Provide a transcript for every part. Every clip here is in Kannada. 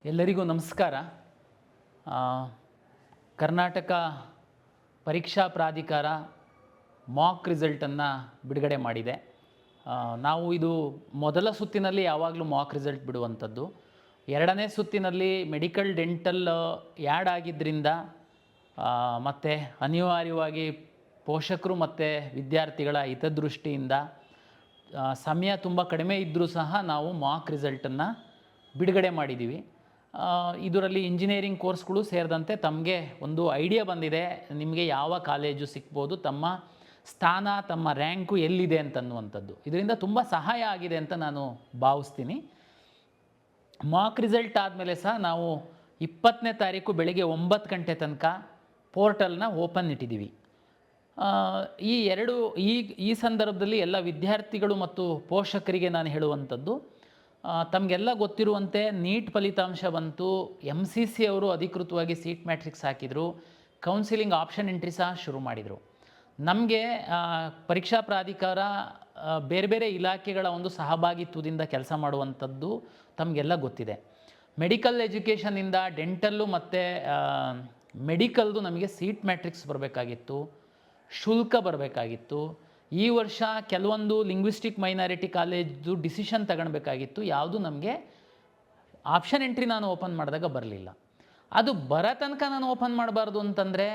ಎಲ್ಲರಿಗೂ ನಮಸ್ಕಾರ. ಕರ್ನಾಟಕ ಪರೀಕ್ಷಾ ಪ್ರಾಧಿಕಾರ ಮಾಕ್ ರಿಸಲ್ಟನ್ನು ಬಿಡುಗಡೆ ಮಾಡಿದೆ. ನಾವು ಇದು ಮೊದಲ ಸುತ್ತಿನಲ್ಲಿ ಯಾವಾಗಲೂ ಮಾಕ್ ರಿಸಲ್ಟ್ ಬಿಡುವಂಥದ್ದು. ಎರಡನೇ ಸುತ್ತಿನಲ್ಲಿ ಮೆಡಿಕಲ್ ಡೆಂಟಲ್ ಆ್ಯಡ್ ಆಗಿದ್ದರಿಂದ ಮತ್ತು ಅನಿವಾರ್ಯವಾಗಿ ಪೋಷಕರು ಮತ್ತು ವಿದ್ಯಾರ್ಥಿಗಳ ಹಿತದೃಷ್ಟಿಯಿಂದ ಸಮಯ ತುಂಬ ಕಡಿಮೆ ಇದ್ದರೂ ಸಹ ನಾವು ಮಾಕ್ ರಿಸಲ್ಟನ್ನು ಬಿಡುಗಡೆ ಮಾಡಿದ್ದೀವಿ. ಇದರಲ್ಲಿ ಇಂಜಿನಿಯರಿಂಗ್ ಕೋರ್ಸ್ಗಳು ಸೇರಿದಂತೆ ತಮಗೆ ಒಂದು ಐಡಿಯಾ ಬಂದಿದೆ, ನಿಮಗೆ ಯಾವ ಕಾಲೇಜು ಸಿಗ್ಬೋದು, ತಮ್ಮ ಸ್ಥಾನ ತಮ್ಮ ರ್ಯಾಂಕು ಎಲ್ಲಿದೆ ಅಂತನ್ನುವಂಥದ್ದು. ಇದರಿಂದ ತುಂಬ ಸಹಾಯ ಆಗಿದೆ ಅಂತ ನಾನು ಭಾವಿಸ್ತೀನಿ. ಮಾಕ್ ರಿಸಲ್ಟ್ ಆದಮೇಲೆ ಸಹ ನಾವು 20ನೇ ತಾರೀಕು ಬೆಳಗ್ಗೆ 9 ಗಂಟೆ ತನಕ ಪೋರ್ಟಲ್ನ ಓಪನ್ ಇಟ್ಟಿದ್ದೀವಿ. ಈ ಸಂದರ್ಭದಲ್ಲಿ ಎಲ್ಲ ವಿದ್ಯಾರ್ಥಿಗಳು ಮತ್ತು ಪೋಷಕರಿಗೆ ನಾನು ಹೇಳುವಂಥದ್ದು, ತಮಗೆಲ್ಲ ಗೊತ್ತಿರುವಂತೆ ನೀಟ್ ಫಲಿತಾಂಶ ಬಂತು. MCC ಅವರು ಅಧಿಕೃತವಾಗಿ ಸೀಟ್ ಮ್ಯಾಟ್ರಿಕ್ಸ್ ಹಾಕಿದರು. ಕೌನ್ಸಿಲಿಂಗ್ ಆಪ್ಷನ್ ಎಂಟ್ರಿ ಸಹ ಶುರು ಮಾಡಿದರು. ನಮಗೆ ಪರೀಕ್ಷಾ ಪ್ರಾಧಿಕಾರ ಬೇರೆ ಬೇರೆ ಇಲಾಖೆಗಳ ಒಂದು ಸಹಭಾಗಿತ್ವದಿಂದ ಕೆಲಸ ಮಾಡುವಂಥದ್ದು ತಮಗೆಲ್ಲ ಗೊತ್ತಿದೆ. ಮೆಡಿಕಲ್ ಎಜುಕೇಷನಿಂದ ಡೆಂಟಲ್ಲು ಮತ್ತು ಮೆಡಿಕಲ್ದು ನಮಗೆ ಸೀಟ್ ಮ್ಯಾಟ್ರಿಕ್ಸ್ ಬರಬೇಕಾಗಿತ್ತು, ಶುಲ್ಕ ಬರಬೇಕಾಗಿತ್ತು. ಈ ವರ್ಷ ಕೆಲವೊಂದು ಲಿಂಗ್ವಿಸ್ಟಿಕ್ ಮೈನಾರಿಟಿ ಕಾಲೇಜ್ದು ಡಿಸಿಷನ್ ತಗೊಳ್ಬೇಕಾಗಿತ್ತು. ಯಾವುದು ನಮಗೆ ಆಪ್ಷನ್ ಎಂಟ್ರಿ ನಾನು ಓಪನ್ ಮಾಡಿದಾಗ ಬರಲಿಲ್ಲ. ಅದು ಬರೋ ತನಕ ನಾನು ಓಪನ್ ಮಾಡಬಾರ್ದು ಅಂತಂದರೆ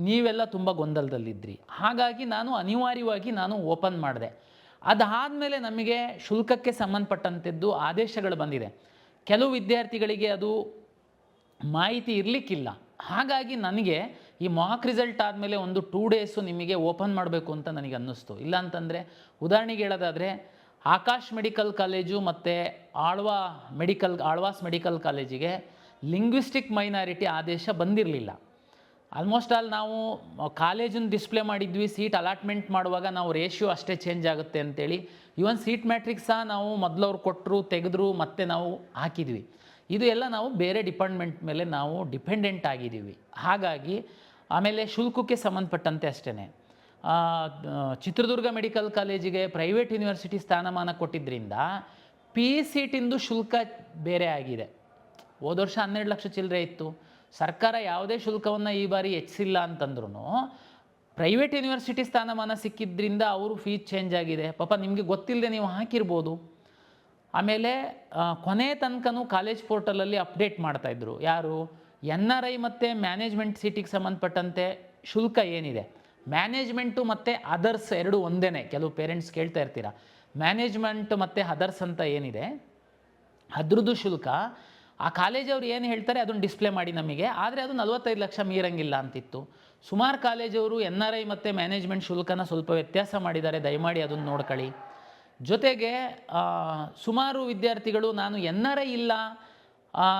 ನೀವೆಲ್ಲ ತುಂಬ ಗೊಂದಲದಲ್ಲಿದ್ದಿರಿ. ಹಾಗಾಗಿ ನಾನು ಅನಿವಾರ್ಯವಾಗಿ ಓಪನ್ ಮಾಡಿದೆ. ಅದಾದಮೇಲೆ ನಮಗೆ ಶುಲ್ಕಕ್ಕೆ ಸಂಬಂಧಪಟ್ಟಂಥದ್ದು ಆದೇಶಗಳು ಬಂದಿದೆ. ಕೆಲವು ವಿದ್ಯಾರ್ಥಿಗಳಿಗೆ ಅದು ಮಾಹಿತಿ ಇರಲಿಕ್ಕಿಲ್ಲ. ಹಾಗಾಗಿ ನನಗೆ ಈ ಮಾಕ್ ರಿಸಲ್ಟ್ ಆದಮೇಲೆ ಒಂದು 2 ಡೇಸು ನಿಮಗೆ ಓಪನ್ ಮಾಡಬೇಕು ಅಂತ ನನಗೆ ಅನ್ನಿಸ್ತು. ಇಲ್ಲಾಂತಂದರೆ ಉದಾಹರಣೆಗೆ ಹೇಳೋದಾದರೆ ಆಕಾಶ್ ಮೆಡಿಕಲ್ ಕಾಲೇಜು ಮತ್ತು ಆಳ್ವಾಸ್ ಮೆಡಿಕಲ್ ಕಾಲೇಜಿಗೆ ಲಿಂಗ್ವಿಸ್ಟಿಕ್ ಮೈನಾರಿಟಿ ಆದೇಶ ಬಂದಿರಲಿಲ್ಲ. ಆಲ್ಮೋಸ್ಟ್ ಆಲ್ ನಾವು ಕಾಲೇಜನ್ನು ಡಿಸ್ಪ್ಲೇ ಮಾಡಿದ್ವಿ. ಸೀಟ್ ಅಲಾಟ್ಮೆಂಟ್ ಮಾಡುವಾಗ ನಾವು ರೇಷಿಯೋ ಅಷ್ಟೇ ಚೇಂಜ್ ಆಗುತ್ತೆ ಅಂತೇಳಿ ಇವನ್ ಸೀಟ್ ಮ್ಯಾಟ್ರಿಕ್ಸ್ ಸಹ ನಾವು ಮೊದಲವ್ರು ಕೊಟ್ಟರು, ತೆಗೆದ್ರು, ಮತ್ತೆ ನಾವು ಹಾಕಿದ್ವಿ. ಇದು ಎಲ್ಲ ನಾವು ಬೇರೆ ಡಿಪಾರ್ಟ್ಮೆಂಟ್ ಮೇಲೆ ನಾವು ಡಿಪೆಂಡೆಂಟ್ ಆಗಿದ್ದೀವಿ. ಹಾಗಾಗಿ ಆಮೇಲೆ ಶುಲ್ಕಕ್ಕೆ ಸಂಬಂಧಪಟ್ಟಂತೆ ಅಷ್ಟೇ ಚಿತ್ರದುರ್ಗ ಮೆಡಿಕಲ್ ಕಾಲೇಜಿಗೆ ಪ್ರೈವೇಟ್ ಯೂನಿವರ್ಸಿಟಿ ಸ್ಥಾನಮಾನ ಕೊಟ್ಟಿದ್ದರಿಂದ PCTಂದು ಶುಲ್ಕ ಬೇರೆ ಆಗಿದೆ. ಹೋದ ವರ್ಷ 12 ಲಕ್ಷ ಚಿಲ್ಲರೆ ಇತ್ತು. ಸರ್ಕಾರ ಯಾವುದೇ ಶುಲ್ಕವನ್ನು ಈ ಬಾರಿ ಹೆಚ್ಚಿಲ್ಲ ಅಂತಂದ್ರೂ ಪ್ರೈವೇಟ್ ಯೂನಿವರ್ಸಿಟಿ ಸ್ಥಾನಮಾನ ಸಿಕ್ಕಿದ್ರಿಂದ ಅವರು ಫೀಸ್ ಚೇಂಜ್ ಆಗಿದೆ. ಪಾಪ ನಿಮಗೆ ಗೊತ್ತಿಲ್ಲದೆ ನೀವು ಹಾಕಿರ್ಬೋದು. ಆಮೇಲೆ ಕೊನೆ ತನಕನೂ ಕಾಲೇಜ್ ಪೋರ್ಟಲಲ್ಲಿ ಅಪ್ಡೇಟ್ ಮಾಡ್ತಾಯಿದ್ರು. ಯಾರು NRI ಮತ್ತು ಮ್ಯಾನೇಜ್ಮೆಂಟ್ ಸೀಟಿಗೆ ಸಂಬಂಧಪಟ್ಟಂತೆ ಶುಲ್ಕ ಏನಿದೆ, ಮ್ಯಾನೇಜ್ಮೆಂಟು ಮತ್ತು ಅದರ್ಸ್ ಎರಡು ಒಂದೇ. ಕೆಲವು ಪೇರೆಂಟ್ಸ್ ಕೇಳ್ತಾ ಇರ್ತೀರ, ಮ್ಯಾನೇಜ್ಮೆಂಟ್ ಮತ್ತು ಅದರ್ಸ್ ಅಂತ ಏನಿದೆ ಅದ್ರದ್ದು ಶುಲ್ಕ ಆ ಕಾಲೇಜವ್ರು ಏನು ಹೇಳ್ತಾರೆ ಅದನ್ನು ಡಿಸ್ಪ್ಲೇ ಮಾಡಿ ನಮಗೆ. ಆದರೆ ಅದು 45 ಲಕ್ಷ ಮೀರಂಗಿಲ್ಲ ಅಂತಿತ್ತು. ಸುಮಾರು ಕಾಲೇಜವರು NRI ಮತ್ತು ಮ್ಯಾನೇಜ್ಮೆಂಟ್ ಶುಲ್ಕನ ಸ್ವಲ್ಪ ವ್ಯತ್ಯಾಸ ಮಾಡಿದ್ದಾರೆ. ದಯಮಾಡಿ ಅದನ್ನು ನೋಡ್ಕೊಳ್ಳಿ. ಜೊತೆಗೆ ಸುಮಾರು ವಿದ್ಯಾರ್ಥಿಗಳು ನಾನು NRI ಇಲ್ಲ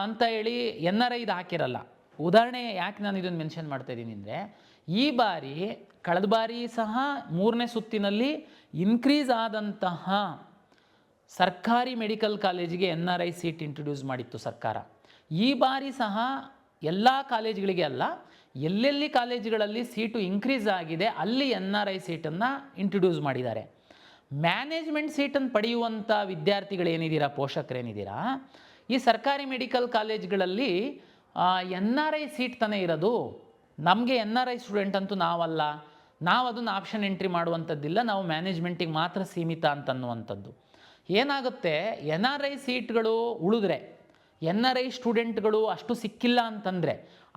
ಅಂತ ಹೇಳಿ NRIದು ಹಾಕಿರಲ್ಲ. ಉದಾಹರಣೆ ಯಾಕೆ ನಾನು ಇದನ್ನು ಮೆನ್ಷನ್ ಮಾಡ್ತಾಯಿದ್ದೀನಿ ಅಂದರೆ, ಈ ಬಾರಿ ಕಳೆದ ಬಾರಿ ಸಹ 3ನೇ ಸುತ್ತಿನಲ್ಲಿ ಇನ್ಕ್ರೀಸ್ ಆದಂತಹ ಸರ್ಕಾರಿ ಮೆಡಿಕಲ್ ಕಾಲೇಜಿಗೆ NRI ಸೀಟ್ ಇಂಟ್ರೊಡ್ಯೂಸ್ ಮಾಡಿತ್ತು ಸರ್ಕಾರ. ಈ ಬಾರಿ ಸಹ ಎಲ್ಲ ಕಾಲೇಜುಗಳಿಗೆ ಅಲ್ಲ, ಎಲ್ಲೆಲ್ಲಿ ಕಾಲೇಜುಗಳಲ್ಲಿ ಸೀಟು ಇನ್ಕ್ರೀಸ್ ಆಗಿದೆ ಅಲ್ಲಿ NRI ಸೀಟನ್ನು ಇಂಟ್ರೊಡ್ಯೂಸ್ ಮಾಡಿದ್ದಾರೆ. ಮ್ಯಾನೇಜ್ಮೆಂಟ್ ಸೀಟನ್ನು ಪಡೆಯುವಂಥ ವಿದ್ಯಾರ್ಥಿಗಳೇನಿದ್ದೀರಾ, ಪೋಷಕರೇನಿದ್ದೀರಾ, ಈ ಸರ್ಕಾರಿ ಮೆಡಿಕಲ್ ಕಾಲೇಜ್ಗಳಲ್ಲಿ NRI ಸೀಟ್ ತಾನೇ ಇರೋದು. ನಮಗೆ NRI ಸ್ಟೂಡೆಂಟ್ ಅಂತೂ ನಾವಲ್ಲ, ನಾವು ಅದನ್ನು ಆಪ್ಷನ್ ಎಂಟ್ರಿ ಮಾಡುವಂಥದ್ದಿಲ್ಲ, ನಾವು ಮ್ಯಾನೇಜ್ಮೆಂಟಿಗೆ ಮಾತ್ರ ಸೀಮಿತ ಅಂತನ್ನುವಂಥದ್ದು. ಏನಾಗುತ್ತೆ, NRI ಸೀಟ್ಗಳು ಉಳಿದ್ರೆ, NRI ಸ್ಟೂಡೆಂಟ್ಗಳು ಅಷ್ಟು ಸಿಕ್ಕಿಲ್ಲ ಅಂತಂದರೆ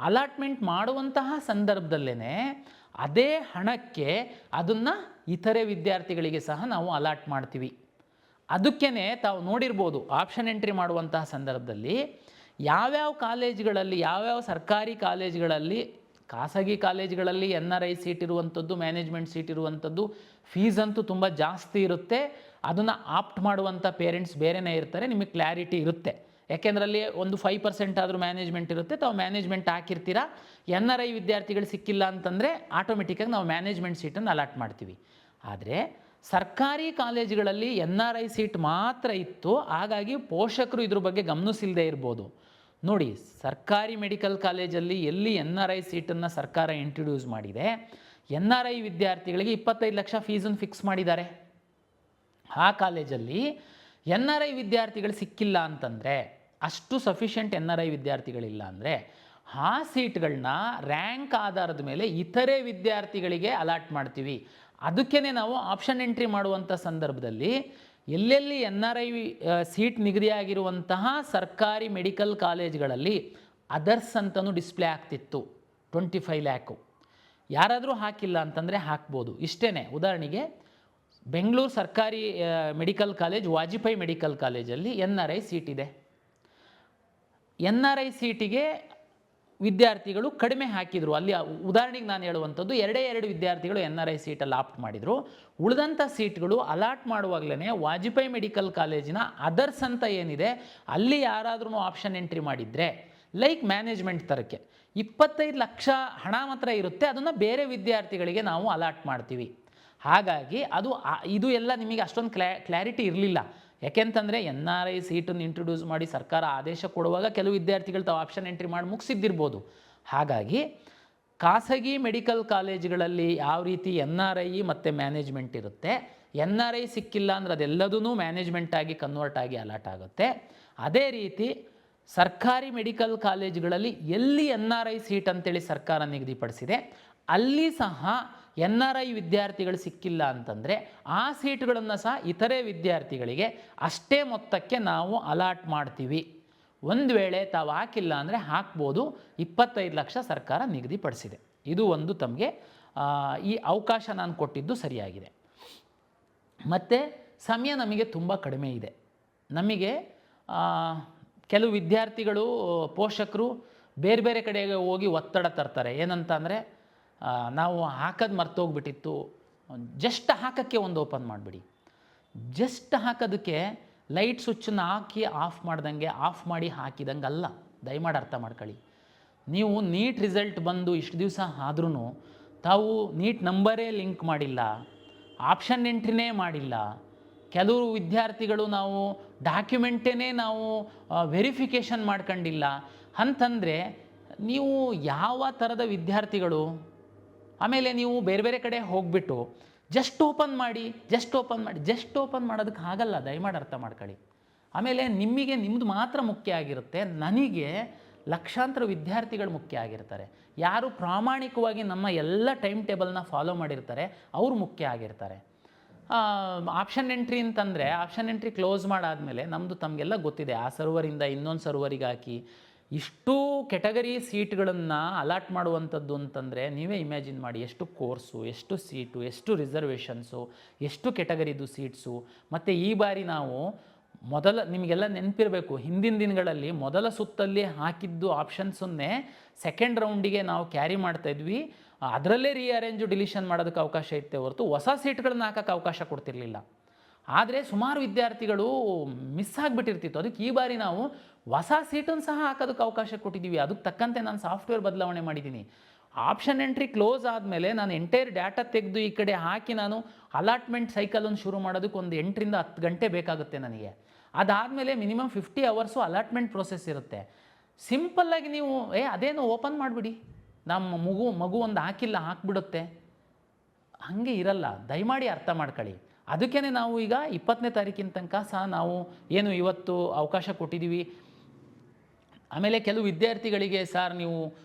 ಅಲಾಟ್ಮೆಂಟ್ ಮಾಡುವಂತಹ ಸಂದರ್ಭದಲ್ಲೇ ಅದೇ ಹಣಕ್ಕೆ ಅದನ್ನು ಇತರೆ ವಿದ್ಯಾರ್ಥಿಗಳಿಗೆ ಸಹ ನಾವು ಅಲಾಟ್ ಮಾಡ್ತೀವಿ. ಅದಕ್ಕೇ ತಾವು ನೋಡಿರ್ಬೋದು, ಆಪ್ಷನ್ ಎಂಟ್ರಿ ಮಾಡುವಂತಹ ಸಂದರ್ಭದಲ್ಲಿ ಯಾವ್ಯಾವ ಕಾಲೇಜುಗಳಲ್ಲಿ, ಯಾವ್ಯಾವ ಸರ್ಕಾರಿ ಕಾಲೇಜುಗಳಲ್ಲಿ, ಖಾಸಗಿ ಕಾಲೇಜುಗಳಲ್ಲಿ NRI ಸೀಟ್ ಇರುವಂಥದ್ದು, ಮ್ಯಾನೇಜ್ಮೆಂಟ್ ಸೀಟ್ ಇರುವಂಥದ್ದು ಫೀಸ್ ಅಂತೂ ತುಂಬ ಜಾಸ್ತಿ ಇರುತ್ತೆ. ಅದನ್ನು ಆಪ್ಟ್ ಮಾಡುವಂಥ ಪೇರೆಂಟ್ಸ್ ಬೇರೆಯೇ ಇರ್ತಾರೆ. ನಿಮಗೆ ಕ್ಲಾರಿಟಿ ಇರುತ್ತೆ. ಯಾಕೆಂದ್ರಲ್ಲಿ ಒಂದು 5% ಆದರೂ ಮ್ಯಾನೇಜ್ಮೆಂಟ್ ಇರುತ್ತೆ. ತಾವು ಮ್ಯಾನೇಜ್ಮೆಂಟ್ ಹಾಕಿರ್ತೀರ. NRI ವಿದ್ಯಾರ್ಥಿಗಳು ಸಿಕ್ಕಿಲ್ಲ ಅಂತಂದರೆ ಆಟೋಮೆಟಿಕ್ಕಾಗಿ ನಾವು ಮ್ಯಾನೇಜ್ಮೆಂಟ್ ಸೀಟನ್ನು ಅಲಾಟ್ ಮಾಡ್ತೀವಿ. ಆದರೆ ಸರ್ಕಾರಿ ಕಾಲೇಜುಗಳಲ್ಲಿ NRI ಸೀಟ್ ಮಾತ್ರ ಇತ್ತು. ಹಾಗಾಗಿ ಪೋಷಕರು ಇದ್ರ ಬಗ್ಗೆ ಗಮನಿಸಿಲ್ಲದೆ ಇರ್ಬೋದು. ನೋಡಿ, ಸರ್ಕಾರಿ ಮೆಡಿಕಲ್ ಕಾಲೇಜಲ್ಲಿ ಎಲ್ಲಿ NRI ಸೀಟನ್ನು ಸರ್ಕಾರ ಇಂಟ್ರೊಡ್ಯೂಸ್ ಮಾಡಿದೆ, NRI ವಿದ್ಯಾರ್ಥಿಗಳಿಗೆ 25 ಲಕ್ಷ ಫೀಸನ್ನು ಫಿಕ್ಸ್ ಮಾಡಿದ್ದಾರೆ. ಆ ಕಾಲೇಜಲ್ಲಿ NRI ವಿದ್ಯಾರ್ಥಿಗಳು ಸಿಕ್ಕಿಲ್ಲ ಅಂತಂದರೆ ಅಷ್ಟು ಸಫಿಷಿಯೆಂಟ್ NRI ವಿದ್ಯಾರ್ಥಿಗಳಿಲ್ಲ ಅಂದರೆ ಆ ಸೀಟ್ಗಳನ್ನ ರ್ಯಾಂಕ್ ಆಧಾರದ ಮೇಲೆ ಇತರೆ ವಿದ್ಯಾರ್ಥಿಗಳಿಗೆ ಅಲಾಟ್ ಮಾಡ್ತೀವಿ. ಅದಕ್ಕೇ ನಾವು ಆಪ್ಷನ್ ಎಂಟ್ರಿ ಮಾಡುವಂಥ ಸಂದರ್ಭದಲ್ಲಿ ಎಲ್ಲೆಲ್ಲಿ NRI ಸೀಟ್ ನಿಗದಿಯಾಗಿರುವಂತಹ ಸರ್ಕಾರಿ ಮೆಡಿಕಲ್ ಕಾಲೇಜ್ಗಳಲ್ಲಿ ಅದರ್ಸ್ ಅಂತಲೂ ಡಿಸ್ಪ್ಲೇ ಆಗ್ತಿತ್ತು. 25 ಲ್ಯಾಕು ಯಾರಾದರೂ ಹಾಕಿಲ್ಲ ಅಂತಂದರೆ ಹಾಕ್ಬೋದು. ಇಷ್ಟೇ. ಉದಾಹರಣೆಗೆ ಬೆಂಗಳೂರು ಸರ್ಕಾರಿ ಮೆಡಿಕಲ್ ಕಾಲೇಜ್, ವಾಜಪೇಯಿ ಮೆಡಿಕಲ್ ಕಾಲೇಜಲ್ಲಿ NRI ಸೀಟ್ ಇದೆ. NRI ಸೀಟಿಗೆ ವಿದ್ಯಾರ್ಥಿಗಳು ಕಡಿಮೆ ಹಾಕಿದರು. ಅಲ್ಲಿ ಉದಾಹರಣೆಗೆ ನಾನು ಹೇಳುವಂಥದ್ದು 2 ವಿದ್ಯಾರ್ಥಿಗಳು NRI ಸೀಟಲ್ಲಿ ಆಪ್ಟ್ ಮಾಡಿದರು. ಉಳಿದಂಥ ಸೀಟ್ಗಳು ಅಲಾಟ್ ಮಾಡುವಾಗಲೇ ವಾಜಪೇಯಿ ಮೆಡಿಕಲ್ ಕಾಲೇಜಿನ ಅದರ್ಸ್ ಅಂತ ಏನಿದೆ ಅಲ್ಲಿ ಯಾರಾದ್ರೂ ಆಪ್ಷನ್ ಎಂಟ್ರಿ ಮಾಡಿದರೆ, ಲೈಕ್ ಮ್ಯಾನೇಜ್ಮೆಂಟ್ ಥರಕ್ಕೆ 25 ಲಕ್ಷ ಹಣ ಮಾತ್ರ ಇರುತ್ತೆ, ಅದನ್ನು ಬೇರೆ ವಿದ್ಯಾರ್ಥಿಗಳಿಗೆ ನಾವು ಅಲಾಟ್ ಮಾಡ್ತೀವಿ. ಹಾಗಾಗಿ ಇದು ಎಲ್ಲ ನಿಮಗೆ ಅಷ್ಟೊಂದು ಕ್ಲಾರಿಟಿ ಇರಲಿಲ್ಲ. ಯಾಕೆಂತಂದರೆ NRI ಸೀಟನ್ನು ಇಂಟ್ರೊಡ್ಯೂಸ್ ಮಾಡಿ ಸರ್ಕಾರ ಆದೇಶ ಕೊಡುವಾಗ ಕೆಲವು ವಿದ್ಯಾರ್ಥಿಗಳು ತಾವು ಆಪ್ಷನ್ ಎಂಟ್ರಿ ಮಾಡಿ ಮುಗಿಸಿದ್ದಿರ್ಬೋದು. ಹಾಗಾಗಿ ಖಾಸಗಿ ಮೆಡಿಕಲ್ ಕಾಲೇಜುಗಳಲ್ಲಿ ಯಾವ ರೀತಿ NRI ಮತ್ತು ಮ್ಯಾನೇಜ್ಮೆಂಟ್ ಇರುತ್ತೆ, NRI ಸಿಕ್ಕಿಲ್ಲ ಅಂದರೆ ಅದೆಲ್ಲದೂ ಮ್ಯಾನೇಜ್ಮೆಂಟ್ ಆಗಿ ಕನ್ವರ್ಟ್ ಆಗಿ ಅಲಾಟ್ ಆಗುತ್ತೆ. ಅದೇ ರೀತಿ ಸರ್ಕಾರಿ ಮೆಡಿಕಲ್ ಕಾಲೇಜುಗಳಲ್ಲಿ ಎಲ್ಲಿ NRI ಸೀಟ್ ಅಂತೇಳಿ ಸರ್ಕಾರ ನಿಗದಿಪಡಿಸಿದೆ ಅಲ್ಲಿ ಸಹ NRI ವಿದ್ಯಾರ್ಥಿಗಳು ಸಿಕ್ಕಿಲ್ಲ ಅಂತಂದರೆ ಆ ಸೀಟ್ಗಳನ್ನು ಸಹ ಇತರೆ ವಿದ್ಯಾರ್ಥಿಗಳಿಗೆ ಅಷ್ಟೇ ಮೊತ್ತಕ್ಕೆ ನಾವು ಅಲಾಟ್ ಮಾಡ್ತೀವಿ. ಒಂದು ವೇಳೆ ತಾವು ಹಾಕಿಲ್ಲ ಅಂದರೆ ಹಾಕ್ಬೋದು. 25 ಲಕ್ಷ ಸರ್ಕಾರ ನಿಗದಿಪಡಿಸಿದೆ. ಇದು ಒಂದು ತಮಗೆ ಈ ಅವಕಾಶ ನಾನು ಕೊಟ್ಟಿದ್ದು ಸರಿಯಾಗಿದೆ. ಮತ್ತು ಸಮಯ ನಮಗೆ ತುಂಬ ಕಡಿಮೆ ಇದೆ. ನಮಗೆ ಕೆಲವು ವಿದ್ಯಾರ್ಥಿಗಳು, ಪೋಷಕರು ಬೇರೆ ಬೇರೆ ಕಡೆಗೆ ಹೋಗಿ ಒತ್ತಡ ತರ್ತಾರೆ. ಏನಂತ ಅಂದರೆ ನಾವು ಹಾಕೋದು ಮರ್ತೋಗ್ಬಿಟ್ಟಿತ್ತು, ಜಸ್ಟ್ ಹಾಕೋಕ್ಕೆ ಒಂದು ಓಪನ್ ಮಾಡಿಬಿಡಿ. ಜಸ್ಟ್ ಹಾಕೋದಕ್ಕೆ ಲೈಟ್ ಸ್ವಿಚ್ಚನ್ನು ಹಾಕಿ ಆಫ್ ಮಾಡ್ದಂಗೆ ಆಫ್ ಮಾಡಿ ಹಾಕಿದಂಗೆ ಅಲ್ಲ. ದಯಮಾಡಿ ಅರ್ಥ ಮಾಡ್ಕೊಳ್ಳಿ. ನೀವು ನೀಟ್ ರಿಸಲ್ಟ್ ಬಂದು ಇಷ್ಟು ದಿವಸ ಆದ್ರೂ ತಾವು ನೀಟ್ ನಂಬರೇ ಲಿಂಕ್ ಮಾಡಿಲ್ಲ, ಆಪ್ಷನ್ ಎಂಟ್ರಿನೇ ಮಾಡಿಲ್ಲ. ಕೆಲವು ವಿದ್ಯಾರ್ಥಿಗಳು ನಾವು ಡಾಕ್ಯುಮೆಂಟೇ ನಾವು ವೆರಿಫಿಕೇಷನ್ ಮಾಡ್ಕೊಂಡಿಲ್ಲ ಅಂತಂದರೆ ನೀವು ಯಾವ ಥರದ ವಿದ್ಯಾರ್ಥಿಗಳು? ಆಮೇಲೆ ನೀವು ಬೇರೆ ಬೇರೆ ಕಡೆ ಹೋಗಿಬಿಟ್ಟು ಜಸ್ಟ್ ಓಪನ್ ಮಾಡೋದಕ್ಕೆ ಆಗಲ್ಲ. ದಯಮಾಡಿ ಅರ್ಥ ಮಾಡ್ಕೊಳ್ಳಿ. ಆಮೇಲೆ ನಿಮ್ಮದು ಮಾತ್ರ ಮುಖ್ಯ ಆಗಿರುತ್ತೆ, ನನಗೆ ಲಕ್ಷಾಂತರ ವಿದ್ಯಾರ್ಥಿಗಳು ಮುಖ್ಯ ಆಗಿರ್ತಾರೆ. ಯಾರು ಪ್ರಾಮಾಣಿಕವಾಗಿ ನಮ್ಮ ಎಲ್ಲ ಟೈಮ್ ಟೇಬಲ್ನ ಫಾಲೋ ಮಾಡಿರ್ತಾರೆ ಅವರು ಮುಖ್ಯ ಆಗಿರ್ತಾರೆ. ಆಪ್ಷನ್ ಎಂಟ್ರಿ ಅಂತಂದರೆ ಆಪ್ಷನ್ ಎಂಟ್ರಿ ಕ್ಲೋಸ್ ಮಾಡಾದಮೇಲೆ ನಮ್ಮದು ತಮಗೆಲ್ಲ ಗೊತ್ತಿದೆ, ಆ ಸರ್ವರಿಂದ ಇನ್ನೊಂದು ಸರ್ವರಿಗೆ ಹಾಕಿ ಇಷ್ಟು ಕೆಟಗರಿ ಸೀಟ್ಗಳನ್ನು ಅಲಾಟ್ ಮಾಡುವಂಥದ್ದು ಅಂತಂದರೆ ನೀವೇ ಇಮ್ಯಾಜಿನ್ ಮಾಡಿ. ಎಷ್ಟು ಕೋರ್ಸು, ಎಷ್ಟು ಸೀಟು, ಎಷ್ಟು ರಿಸರ್ವೇಷನ್ಸು, ಎಷ್ಟು ಕೆಟಗರಿದು ಸೀಟ್ಸು. ಮತ್ತು ಈ ಬಾರಿ ನಾವು ನಿಮಗೆಲ್ಲ ನೆನಪಿರಬೇಕು, ಹಿಂದಿನ ದಿನಗಳಲ್ಲಿ ಮೊದಲ ಸುತ್ತಲ್ಲಿ ಹಾಕಿದ್ದು ಆಪ್ಷನ್ಸನ್ನೇ ಸೆಕೆಂಡ್ ರೌಂಡಿಗೆ ನಾವು ಕ್ಯಾರಿ ಮಾಡ್ತಾಯಿದ್ವಿ. ಅದರಲ್ಲೇ ರೀಅರೇಂಜು ಡಿಲೀಷನ್ ಮಾಡೋದಕ್ಕೆ ಅವಕಾಶ ಇತ್ತೆ ಹೊರತು ಹೊಸ ಸೀಟ್ಗಳನ್ನ ಹಾಕೋಕ್ಕೆ ಅವಕಾಶ ಕೊಡ್ತಿರ್ಲಿಲ್ಲ. ಆದರೆ ಸುಮಾರು ವಿದ್ಯಾರ್ಥಿಗಳು ಮಿಸ್ ಆಗಿಬಿಟ್ಟಿರ್ತಿತ್ತು. ಅದಕ್ಕೆ ಈ ಬಾರಿ ನಾವು ಹೊಸ ಸೀಟನ್ನು ಸಹ ಹಾಕೋದಕ್ಕೆ ಅವಕಾಶ ಕೊಟ್ಟಿದ್ದೀವಿ. ಅದಕ್ಕೆ ತಕ್ಕಂತೆ ನಾನು ಸಾಫ್ಟ್ವೇರ್ ಬದಲಾವಣೆ ಮಾಡಿದ್ದೀನಿ. ಆಪ್ಷನ್ ಎಂಟ್ರಿ ಕ್ಲೋಸ್ ಆದಮೇಲೆ ನಾನು ಎಂಟೈರ್ ಡಾಟಾ ತೆಗೆದು ಈ ಕಡೆ ಹಾಕಿ ನಾನು ಅಲಾಟ್ಮೆಂಟ್ ಸೈಕಲನ್ನು ಶುರು ಮಾಡೋದಕ್ಕೆ ಒಂದು 8 ರಿಂದ 10 ಗಂಟೆ ಬೇಕಾಗುತ್ತೆ ನನಗೆ. ಅದಾದಮೇಲೆ ಮಿನಿಮಮ್ 50 ಅವರ್ಸು ಅಲಾಟ್ಮೆಂಟ್ ಪ್ರೋಸೆಸ್ ಇರುತ್ತೆ. ಸಿಂಪಲ್ಲಾಗಿ ನೀವು ಅದೇನು ಓಪನ್ ಮಾಡಿಬಿಡಿ, ನಮ್ಮ ಮಗು ಒಂದು ಹಾಕಿಲ್ಲ ಹಾಕ್ಬಿಡುತ್ತೆ, ಹಾಗೆ ಇರಲ್ಲ. ದಯಮಾಡಿ ಅರ್ಥ ಮಾಡ್ಕೊಳ್ಳಿ. ಅದಕ್ಕೇ ನಾವು ಈಗ 20ನೇ ತಾರೀಕಿನ ತನಕ ಸಹ ನಾವು ಏನು ಇವತ್ತು ಅವಕಾಶ ಕೊಟ್ಟಿದ್ದೀವಿ. ಆಮೇಲೆ ಕೆಲವು ವಿದ್ಯಾರ್ಥಿಗಳಿಗೆ ಸರ್ ನೀವು